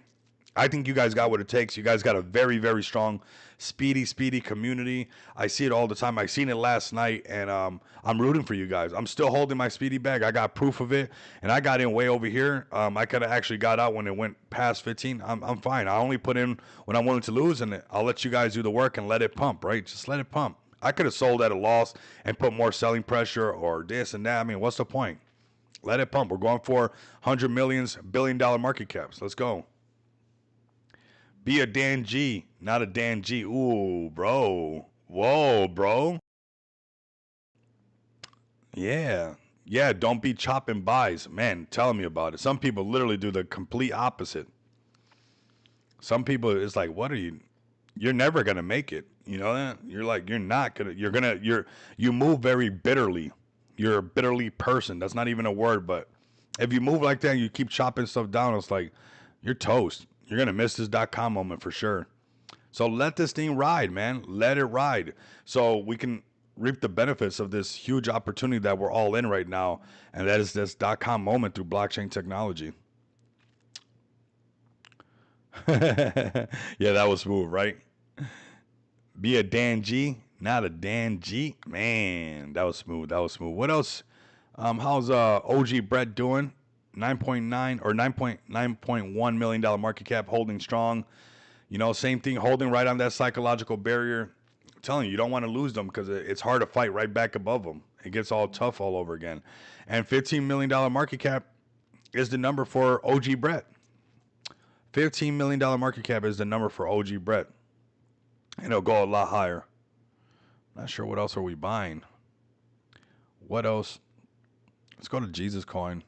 I think you guys got what it takes. You guys got a very, very strong, speedy community. I see it all the time. I seen it last night, and I'm rooting for you guys. I'm still holding my speedy bag. I got proof of it, and I got in way over here. I could have actually got out when it went past 15. I'm fine. I only put in when I'm willing to lose, and I'll let you guys do the work and let it pump, right? Just let it pump. I could have sold at a loss and put more selling pressure or this and that. I mean, what's the point? Let it pump. We're going for 100 millions, $1 billion market caps. Let's go. Be a Dan G, not a Dan G. Ooh, bro. Whoa, bro. Yeah. Yeah, don't be chopping buys. Man, tell me about it. Some people literally do the complete opposite. Some people, it's like, what are you? You're never going to make it. You know that? You're like, you're not going to, you move very bitterly. You're a bitterly person. That's not even a word, but if you move like that and you keep chopping stuff down, it's like, you're toast. You're going to miss this .com moment for sure. So let this thing ride, man. Let it ride. So we can reap the benefits of this huge opportunity that we're all in right now. And that is this .com moment through blockchain technology. Yeah, that was smooth, right? Be a Dan G, not a Dan G. Man, that was smooth. That was smooth. What else? How's OG Brett doing? 9.9 or $9.1 million market cap, holding strong. You know, same thing, holding right on that psychological barrier. I'm telling you, you don't want to lose them because it's hard to fight right back above them. It gets all tough all over again. And $15 million market cap is the number for OG Brett. $15 million market cap is the number for OG Brett. And it'll go a lot higher. Not sure what else are we buying. What else? Let's go to Jesus Coin.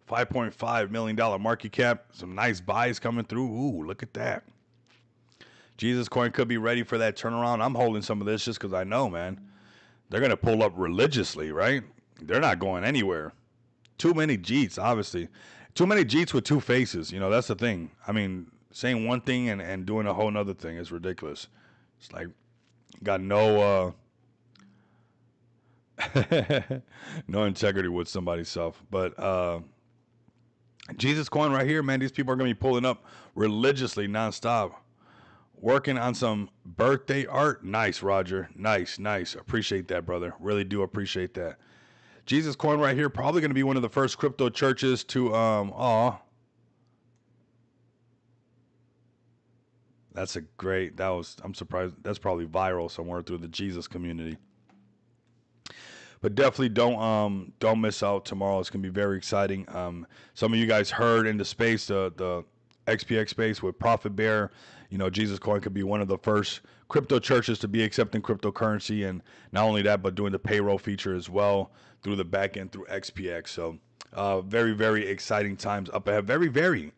$5.5 million market cap. Some nice buys coming through. Ooh, look at that. Jesus Coin could be ready for that turnaround. I'm holding some of this just because I know, man. They're going to pull up religiously, right? They're not going anywhere. Too many Jeets, obviously. Too many Jeets with two faces. You know, that's the thing. I mean, saying one thing and doing a whole nother thing is ridiculous. It's like, got no no integrity with somebody's self. But Jesus Coin right here, man, these people are going to be pulling up religiously nonstop. Working on some birthday art. Nice, Roger. Nice. Appreciate that, brother. Really do appreciate that. Jesus Coin right here, probably going to be one of the first crypto churches to, that's a great, I'm surprised. That's probably viral somewhere through the Jesus community. But definitely don't miss out tomorrow. It's going to be very exciting. Some of you guys heard in the space, the XPX space with Profit Bear, you know, Jesus Coin could be one of the first crypto churches to be accepting cryptocurrency. And not only that, but doing the payroll feature as well through the back end through XPX. So very, very exciting times up ahead. Very.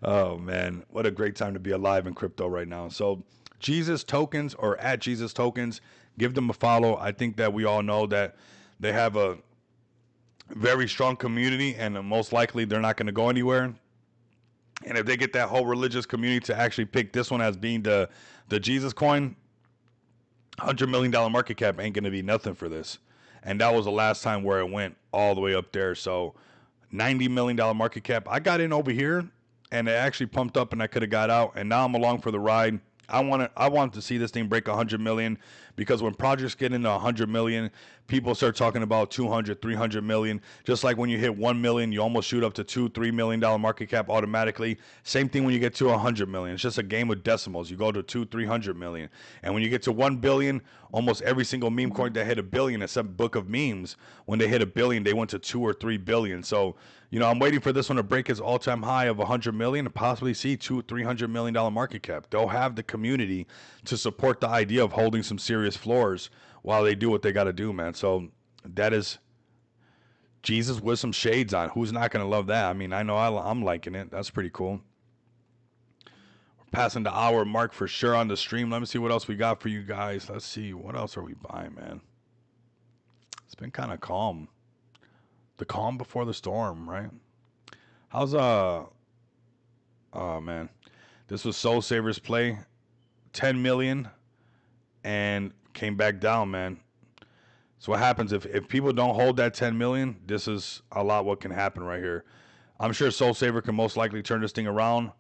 Oh, man. What a great time to be alive in crypto right now. So Jesus Tokens or at Jesus Tokens, give them a follow. I think that we all know that they have a very strong community and most likely they're not going to go anywhere. And if they get that whole religious community to actually pick this one as being the Jesus Coin, $100 million market cap ain't going to be nothing for this. And that was the last time where it went all the way up there. So $90 million market cap. I got in over here and it actually pumped up and I could have got out. And now I'm along for the ride. I want to see this thing break 100 million because when projects get into 100 million, people start talking about 200, 300 million. Just like when you hit 1 million, you almost shoot up to $2-3 million market cap automatically. Same thing when you get to 100 million. It's just a game with decimals. You go to 200-300 million. And when you get to 1 billion, almost every single meme coin that hit a billion, except Book of Memes, when they hit a billion, they went to 2 or 3 billion. So, you know, I'm waiting for this one to break its all-time high of 100 million and possibly see $200-300 million market cap. They'll have the community to support the idea of holding some serious floors while they do what they got to do, man. So that is Jesus with some shades on. Who's not going to love that? I mean, I know I'm liking it. That's pretty cool. We're passing the hour mark for sure on the stream. Let me see what else we got for you guys. Let's see. What else are we buying, man? It's been kind of calm. The calm before the storm, right? How's oh man, this was Soul Savers play, 10 million, and came back down, man. So what happens if people don't hold that 10 million? This is a lot what can happen right here. I'm sure Soul Saver can most likely turn this thing around.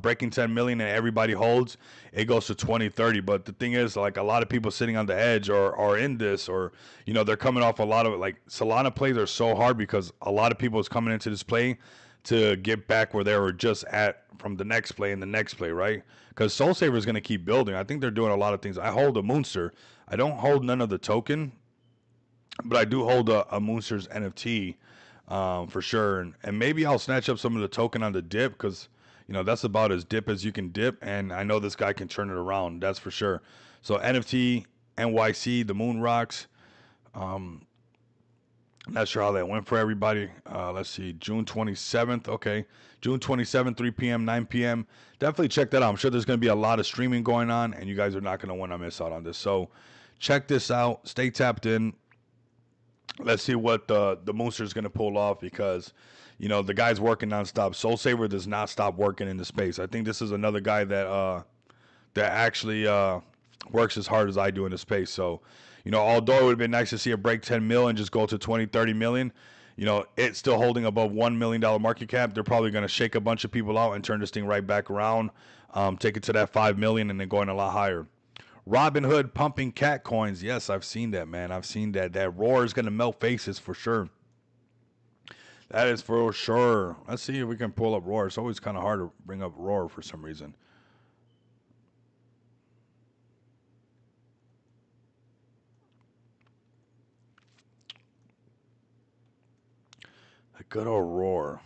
Breaking 10 million and everybody holds, it goes to 20, 30. But the thing is, like, a lot of people sitting on the edge or in this, or, you know, they're coming off a lot of, like, Solana plays are so hard because a lot of people is coming into this play to get back where they were just at from the next play and the next play, right? Because Soul Saver is going to keep building. I think they're doing a lot of things. I hold a Moonster. I don't hold none of the token, but I do hold a Moonster's NFT for sure. And maybe I'll snatch up some of the token on the dip because, you know, that's about as dip as you can dip. And I know this guy can turn it around. That's for sure. So NFT, NYC, the Moon Rocks. Not sure how that went for everybody. Let's see, June 27th. Okay, June 27th, 3 p.m., 9 p.m. Definitely check that out. I'm sure there's going to be a lot of streaming going on, and you guys are not going to want to miss out on this. So check this out. Stay tapped in. Let's see what the Moonster is going to pull off because, you know, the guy's working nonstop. Soul Saver does not stop working in the space. I think this is another guy that actually works as hard as I do in the space. So, you know, although it would have been nice to see it break 10 mil and just go to 20, 30 million, you know, it's still holding above $1 million market cap. They're probably going to shake a bunch of people out and turn this thing right back around, take it to that 5 million and then going a lot higher. Robinhood pumping cat coins. Yes, I've seen that, man. I've seen that. That roar is going to melt faces for sure. That is for sure. Let's see if we can pull up roar. It's always kind of hard to bring up roar for some reason. A good old roar.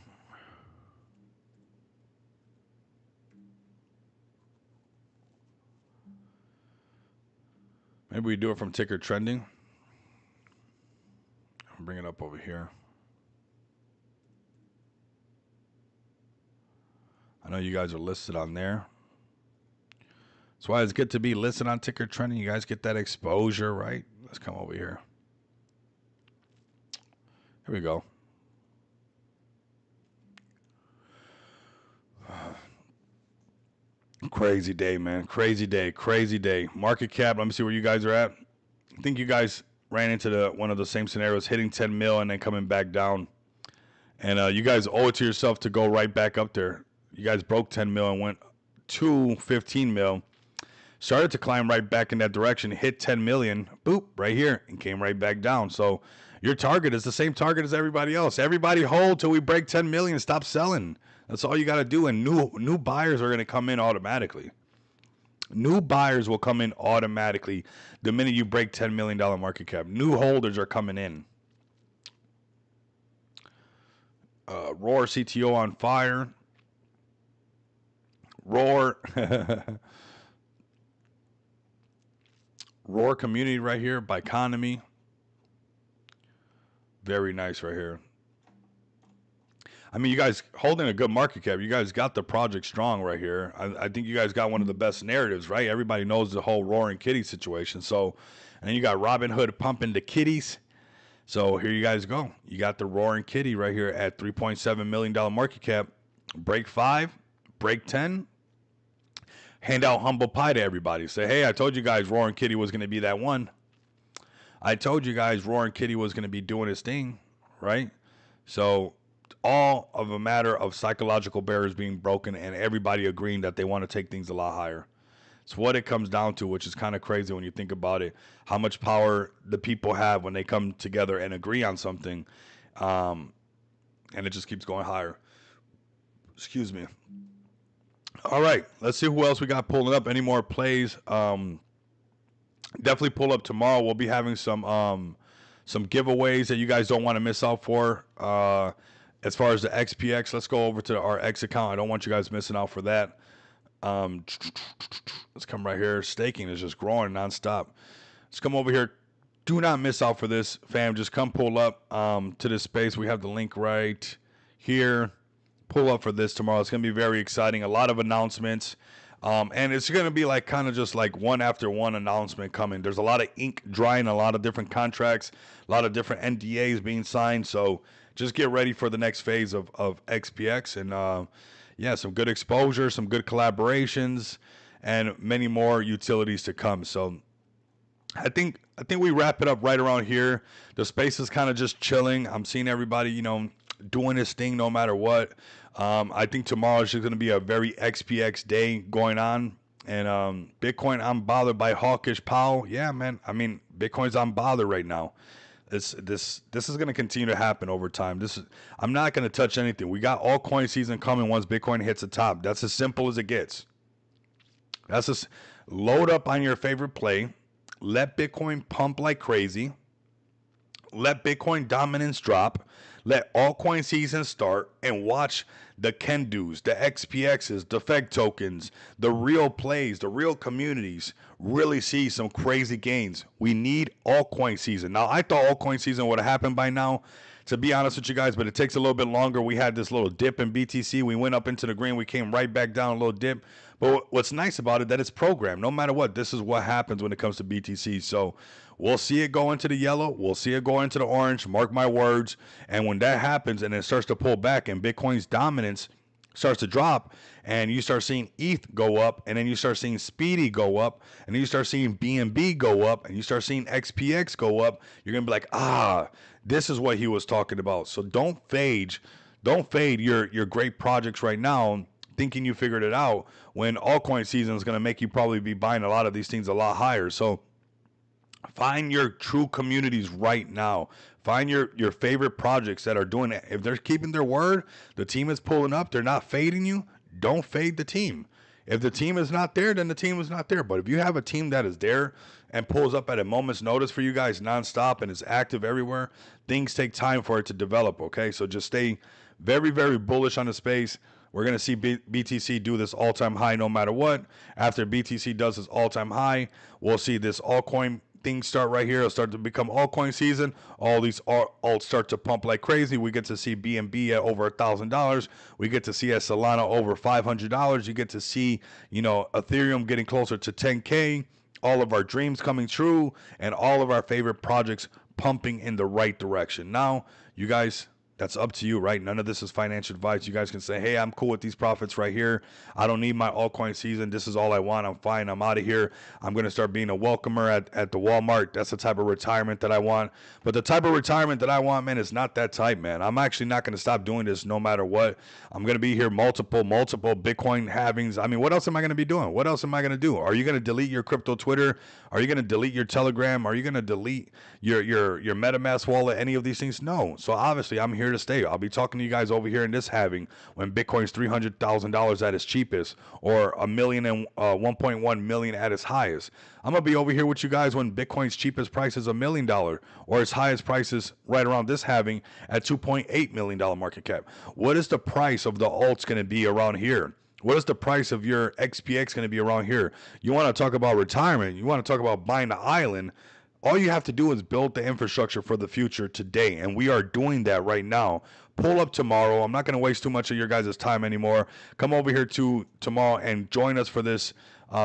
Maybe we do it from ticker trending. I'll bring it up over here. I know you guys are listed on there. That's why it's good to be listed on ticker trending. You guys get that exposure, right? Let's come over here. Here we go. Crazy day, man. Crazy day. Crazy day. Market cap. Let me see where you guys are at. I think you guys ran into one of the same scenarios, hitting 10 mil and then coming back down. And you guys owe it to yourself to go right back up there. You guys broke 10 mil and went to 15 mil. Started to climb right back in that direction, hit 10 million, boop, right here, and came right back down. So your target is the same target as everybody else. Everybody hold till we break 10 million, stop selling. That's all you got to do, and new buyers are going to come in automatically. New buyers will come in automatically the minute you break $10 million market cap. New holders are coming in. Roar CTO on fire. Roar. Roar community right here, Biconomy. Very nice right here. I mean, you guys holding a good market cap. You guys got the project strong right here. I think you guys got one of the best narratives, right? Everybody knows the whole roaring kitty situation. So, and then you got Robinhood pumping the kitties. So here you guys go. You got the roaring kitty right here at $3.7 million market cap. Break 5, break 10. Hand out humble pie to everybody. Say, hey, I told you guys roaring kitty was going to be that one. I told you guys roaring kitty was going to be doing his thing, right? So all of a matter of psychological barriers being broken and everybody agreeing that they want to take things a lot higher. It's what it comes down to, which is kind of crazy when you think about it, how much power the people have when they come together and agree on something, and it just keeps going higher. Excuse me. All right, let's see who else we got pulling up. Any more plays? Definitely pull up tomorrow. We'll be having some giveaways that you guys don't want to miss out for. As far as the XPX, let's go over to our X account. I don't want you guys missing out for that. Let's come right here. Staking is just growing nonstop. Let's come over here. Do not miss out for this, fam. Just come pull up to this space. We have the link right here. Pull up for this tomorrow. It's going to be very exciting. A lot of announcements. And it's going to be like kind of just like one after one announcement coming. There's a lot of ink drying, a lot of different contracts, a lot of different NDAs being signed. So just get ready for the next phase of XPX. And yeah, some good exposure, some good collaborations, and many more utilities to come. So I think we wrap it up right around here. The space is kind of just chilling. I'm seeing everybody, doing this thing no matter what. I think tomorrow is just going to be a very XPX day going on. And Bitcoin, I'm bothered by hawkish Powell. Yeah, man. I mean, Bitcoin's on bother right now. This is going to continue to happen over time. I'm not going to touch anything. We got altcoin season coming once Bitcoin hits the top. That's as simple as it gets. That's just load up on your favorite play. Let Bitcoin pump like crazy. Let Bitcoin dominance drop. Let altcoin season start and watch the Kendos, the XPXs, the Fed tokens, the real plays, the real communities really see some crazy gains. We need altcoin season. Now, I thought altcoin season would have happened by now, to be honest with you guys, but it takes a little bit longer. We had this little dip in BTC. We went up into the green. We came right back down, a little dip. But what's nice about it, that it's programmed. No matter what, this is what happens when it comes to BTC. So we'll see it go into the yellow. We'll see it go into the orange. Mark my words. And when that happens and it starts to pull back and Bitcoin's dominance starts to drop and you start seeing ETH go up and then you start seeing Speedy go up and then you start seeing BNB go up and you start seeing XPX go up, you're going to be like, this is what he was talking about. So don't fade your great projects right now thinking you figured it out when altcoin season is going to make you probably be buying a lot of these things a lot higher. So find your true communities right now. Find your favorite projects that are doing it. If they're keeping their word, the team is pulling up, they're not fading you, don't fade the team. If the team is not there, then the team is not there. But if you have a team that is there and pulls up at a moment's notice for you guys nonstop and is active everywhere, things take time for it to develop, okay? So just stay very, very bullish on the space. We're going to see BTC do this all-time high no matter what. After BTC does this all-time high, we'll see this altcoin thing start right here. It'll start to become altcoin season. All these alts start to pump like crazy. We get to see BNB at over $1,000. We get to see at Solana over $500. You get to see, Ethereum getting closer to 10K. All of our dreams coming true and all of our favorite projects pumping in the right direction. Now, you guys, that's up to you, right? None of this is financial advice. You guys can say, hey, I'm cool with these profits right here. I don't need my altcoin season. This is all I want. I'm fine. I'm out of here. I'm going to start being a welcomer at the Walmart. That's the type of retirement that I want. But the type of retirement that I want, man, is not that type, man. I'm actually not going to stop doing this no matter what. I'm going to be here multiple Bitcoin halvings. I mean, what else am I going to be doing? What else am I going to do? Are you going to delete your crypto Twitter? Are you going to delete your Telegram? Are you going to delete your MetaMask wallet? Any of these things? No. So obviously, I'm here to stay. I'll be talking to you guys over here in this halving when Bitcoin's $300,000 at its cheapest, or a million and 1.1 million at its highest. I'm gonna be over here with you guys when Bitcoin's cheapest price is $1 million, or its highest price is right around this halving at $2.8 million market cap. What is the price of the alts gonna be around here? What is the price of your XPX going to be around here? You want to talk about retirement? You want to talk about buying the island? All you have to do is build the infrastructure for the future today, and we are doing that right now. Pull up tomorrow. I'm not going to waste too much of your guys' time anymore. Come over here tomorrow and join us for this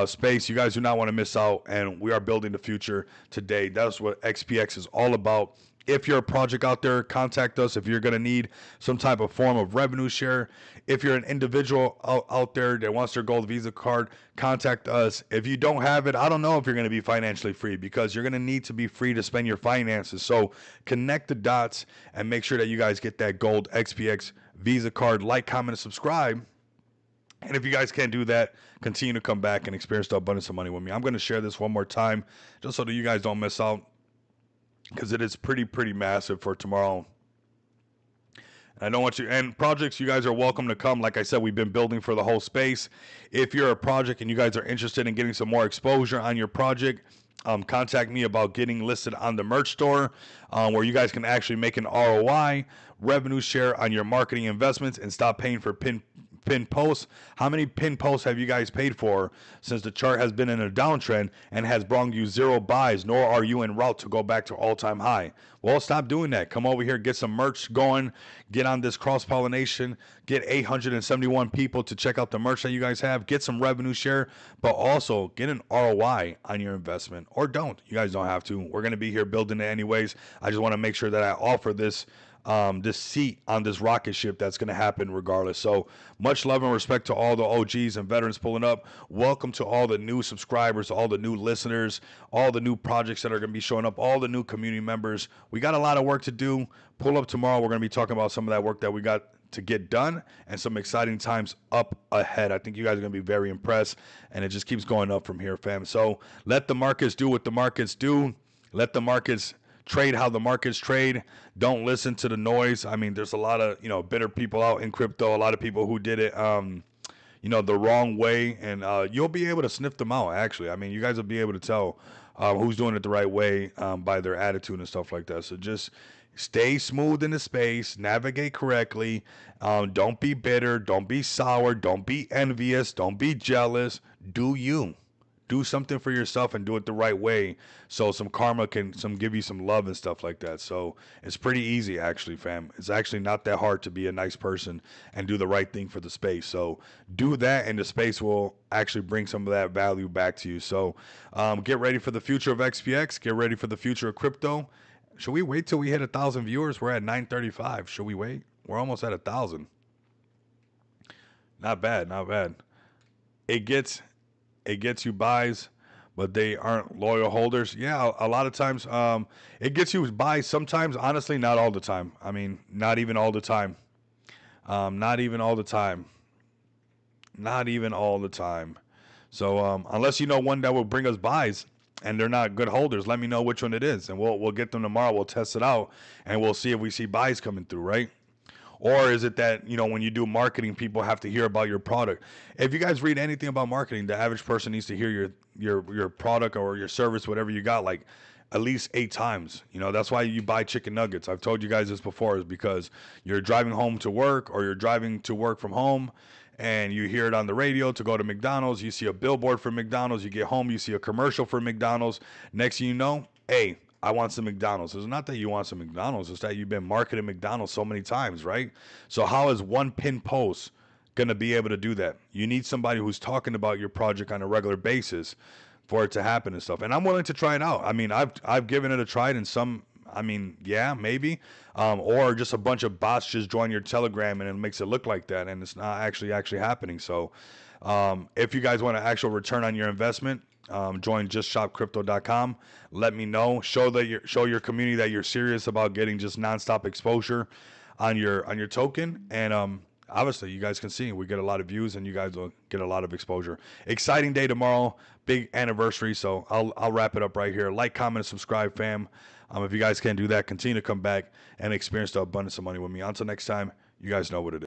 space. You guys do not want to miss out, and we are building the future today. That's what XPX is all about. If you're a project out there, contact us. If you're going to need some type of form of revenue share, if you're an individual out there that wants their gold Visa card, contact us. If you don't have it, I don't know if you're going to be financially free, because you're going to need to be free to spend your finances. So connect the dots and make sure that you guys get that gold XPX Visa card. Like, comment, and subscribe. And if you guys can't do that, continue to come back and experience the abundance of money with me. I'm going to share this one more time just so that you guys don't miss out, because it is pretty massive for tomorrow. And I don't want you, and projects, you guys are welcome to come. Like I said, we've been building for the whole space. If you're a project and you guys are interested in getting some more exposure on your project, contact me about getting listed on the merch store, where you guys can actually make an ROI, revenue share on your marketing investments, and stop paying for pin posts. How many pin posts have you guys paid for since the chart has been in a downtrend and has brought you 0 buys, nor are you en route to go back to all-time high? Well, stop doing that. Come over here, get some merch going, get on this cross-pollination, get 871 people to check out the merch that you guys have, get some revenue share, but also get an ROI on your investment, or don't. You guys don't have to. We're going to be here building it anyways. I just want to make sure that I offer this this seat on this rocket ship that's going to happen regardless. So much love and respect to all the OGs and veterans pulling up. Welcome to all the new subscribers, all the new listeners, all the new projects that are going to be showing up, all the new community members. We got a lot of work to do. Pull up tomorrow. We're going to be talking about some of that work that we got to get done and some exciting times up ahead. I think you guys are going to be very impressed, and it just keeps going up from here, fam. So let the markets do what the markets do. Let the markets trade how the markets trade. Don't listen to the noise. I mean, there's a lot of, bitter people out in crypto, a lot of people who did it, the wrong way, and you'll be able to sniff them out, actually. I mean, you guys will be able to tell who's doing it the right way by their attitude and stuff like that. So just stay smooth in the space, navigate correctly. Don't be bitter. Don't be sour. Don't be envious. Don't be jealous. Do you. Do something for yourself and do it the right way, so some karma can give you some love and stuff like that. So it's pretty easy, actually, fam. It's actually not that hard to be a nice person and do the right thing for the space. So do that, and the space will actually bring some of that value back to you. So get ready for the future of XPX. Get ready for the future of crypto. Should we wait till we hit 1,000 viewers? We're at 935. Should we wait? We're almost at 1,000. Not bad, not bad. It gets you buys, but they aren't loyal holders. Yeah, a lot of times it gets you buys. Sometimes, honestly, not all the time. I mean, not even all the time. Not even all the time. Not even all the time. So unless you know one that will bring us buys and they're not good holders, let me know which one it is, and we'll get them tomorrow. We'll test it out, and we'll see if we see buys coming through, right? Or is it that, when you do marketing, people have to hear about your product? If you guys read anything about marketing, the average person needs to hear your product or your service, whatever you got, like at least 8 times. That's why you buy chicken nuggets. I've told you guys this before, is because you're driving home to work, or you're driving to work from home, and you hear it on the radio to go to McDonald's. You see a billboard for McDonald's. You get home, you see a commercial for McDonald's. Next thing you know, hey, I want some McDonald's. It's not that you want some McDonald's. It's that you've been marketing McDonald's so many times, right? So how is one pin post going to be able to do that? You need somebody who's talking about your project on a regular basis for it to happen and stuff. And I'm willing to try it out. I mean, I've given it a try, and some, yeah, maybe. Or just a bunch of bots just join your Telegram, and it makes it look like that, and it's not actually happening. So if you guys want an actual return on your investment, join justshopcrypto.com. Let me know. Show your community that you're serious about getting just nonstop exposure on your token. And obviously, you guys can see we get a lot of views, and you guys will get a lot of exposure. Exciting day tomorrow, big anniversary. So I'll wrap it up right here. Like, comment, and subscribe, fam. If you guys can't do that, continue to come back and experience the abundance of money with me. Until next time, you guys know what it is.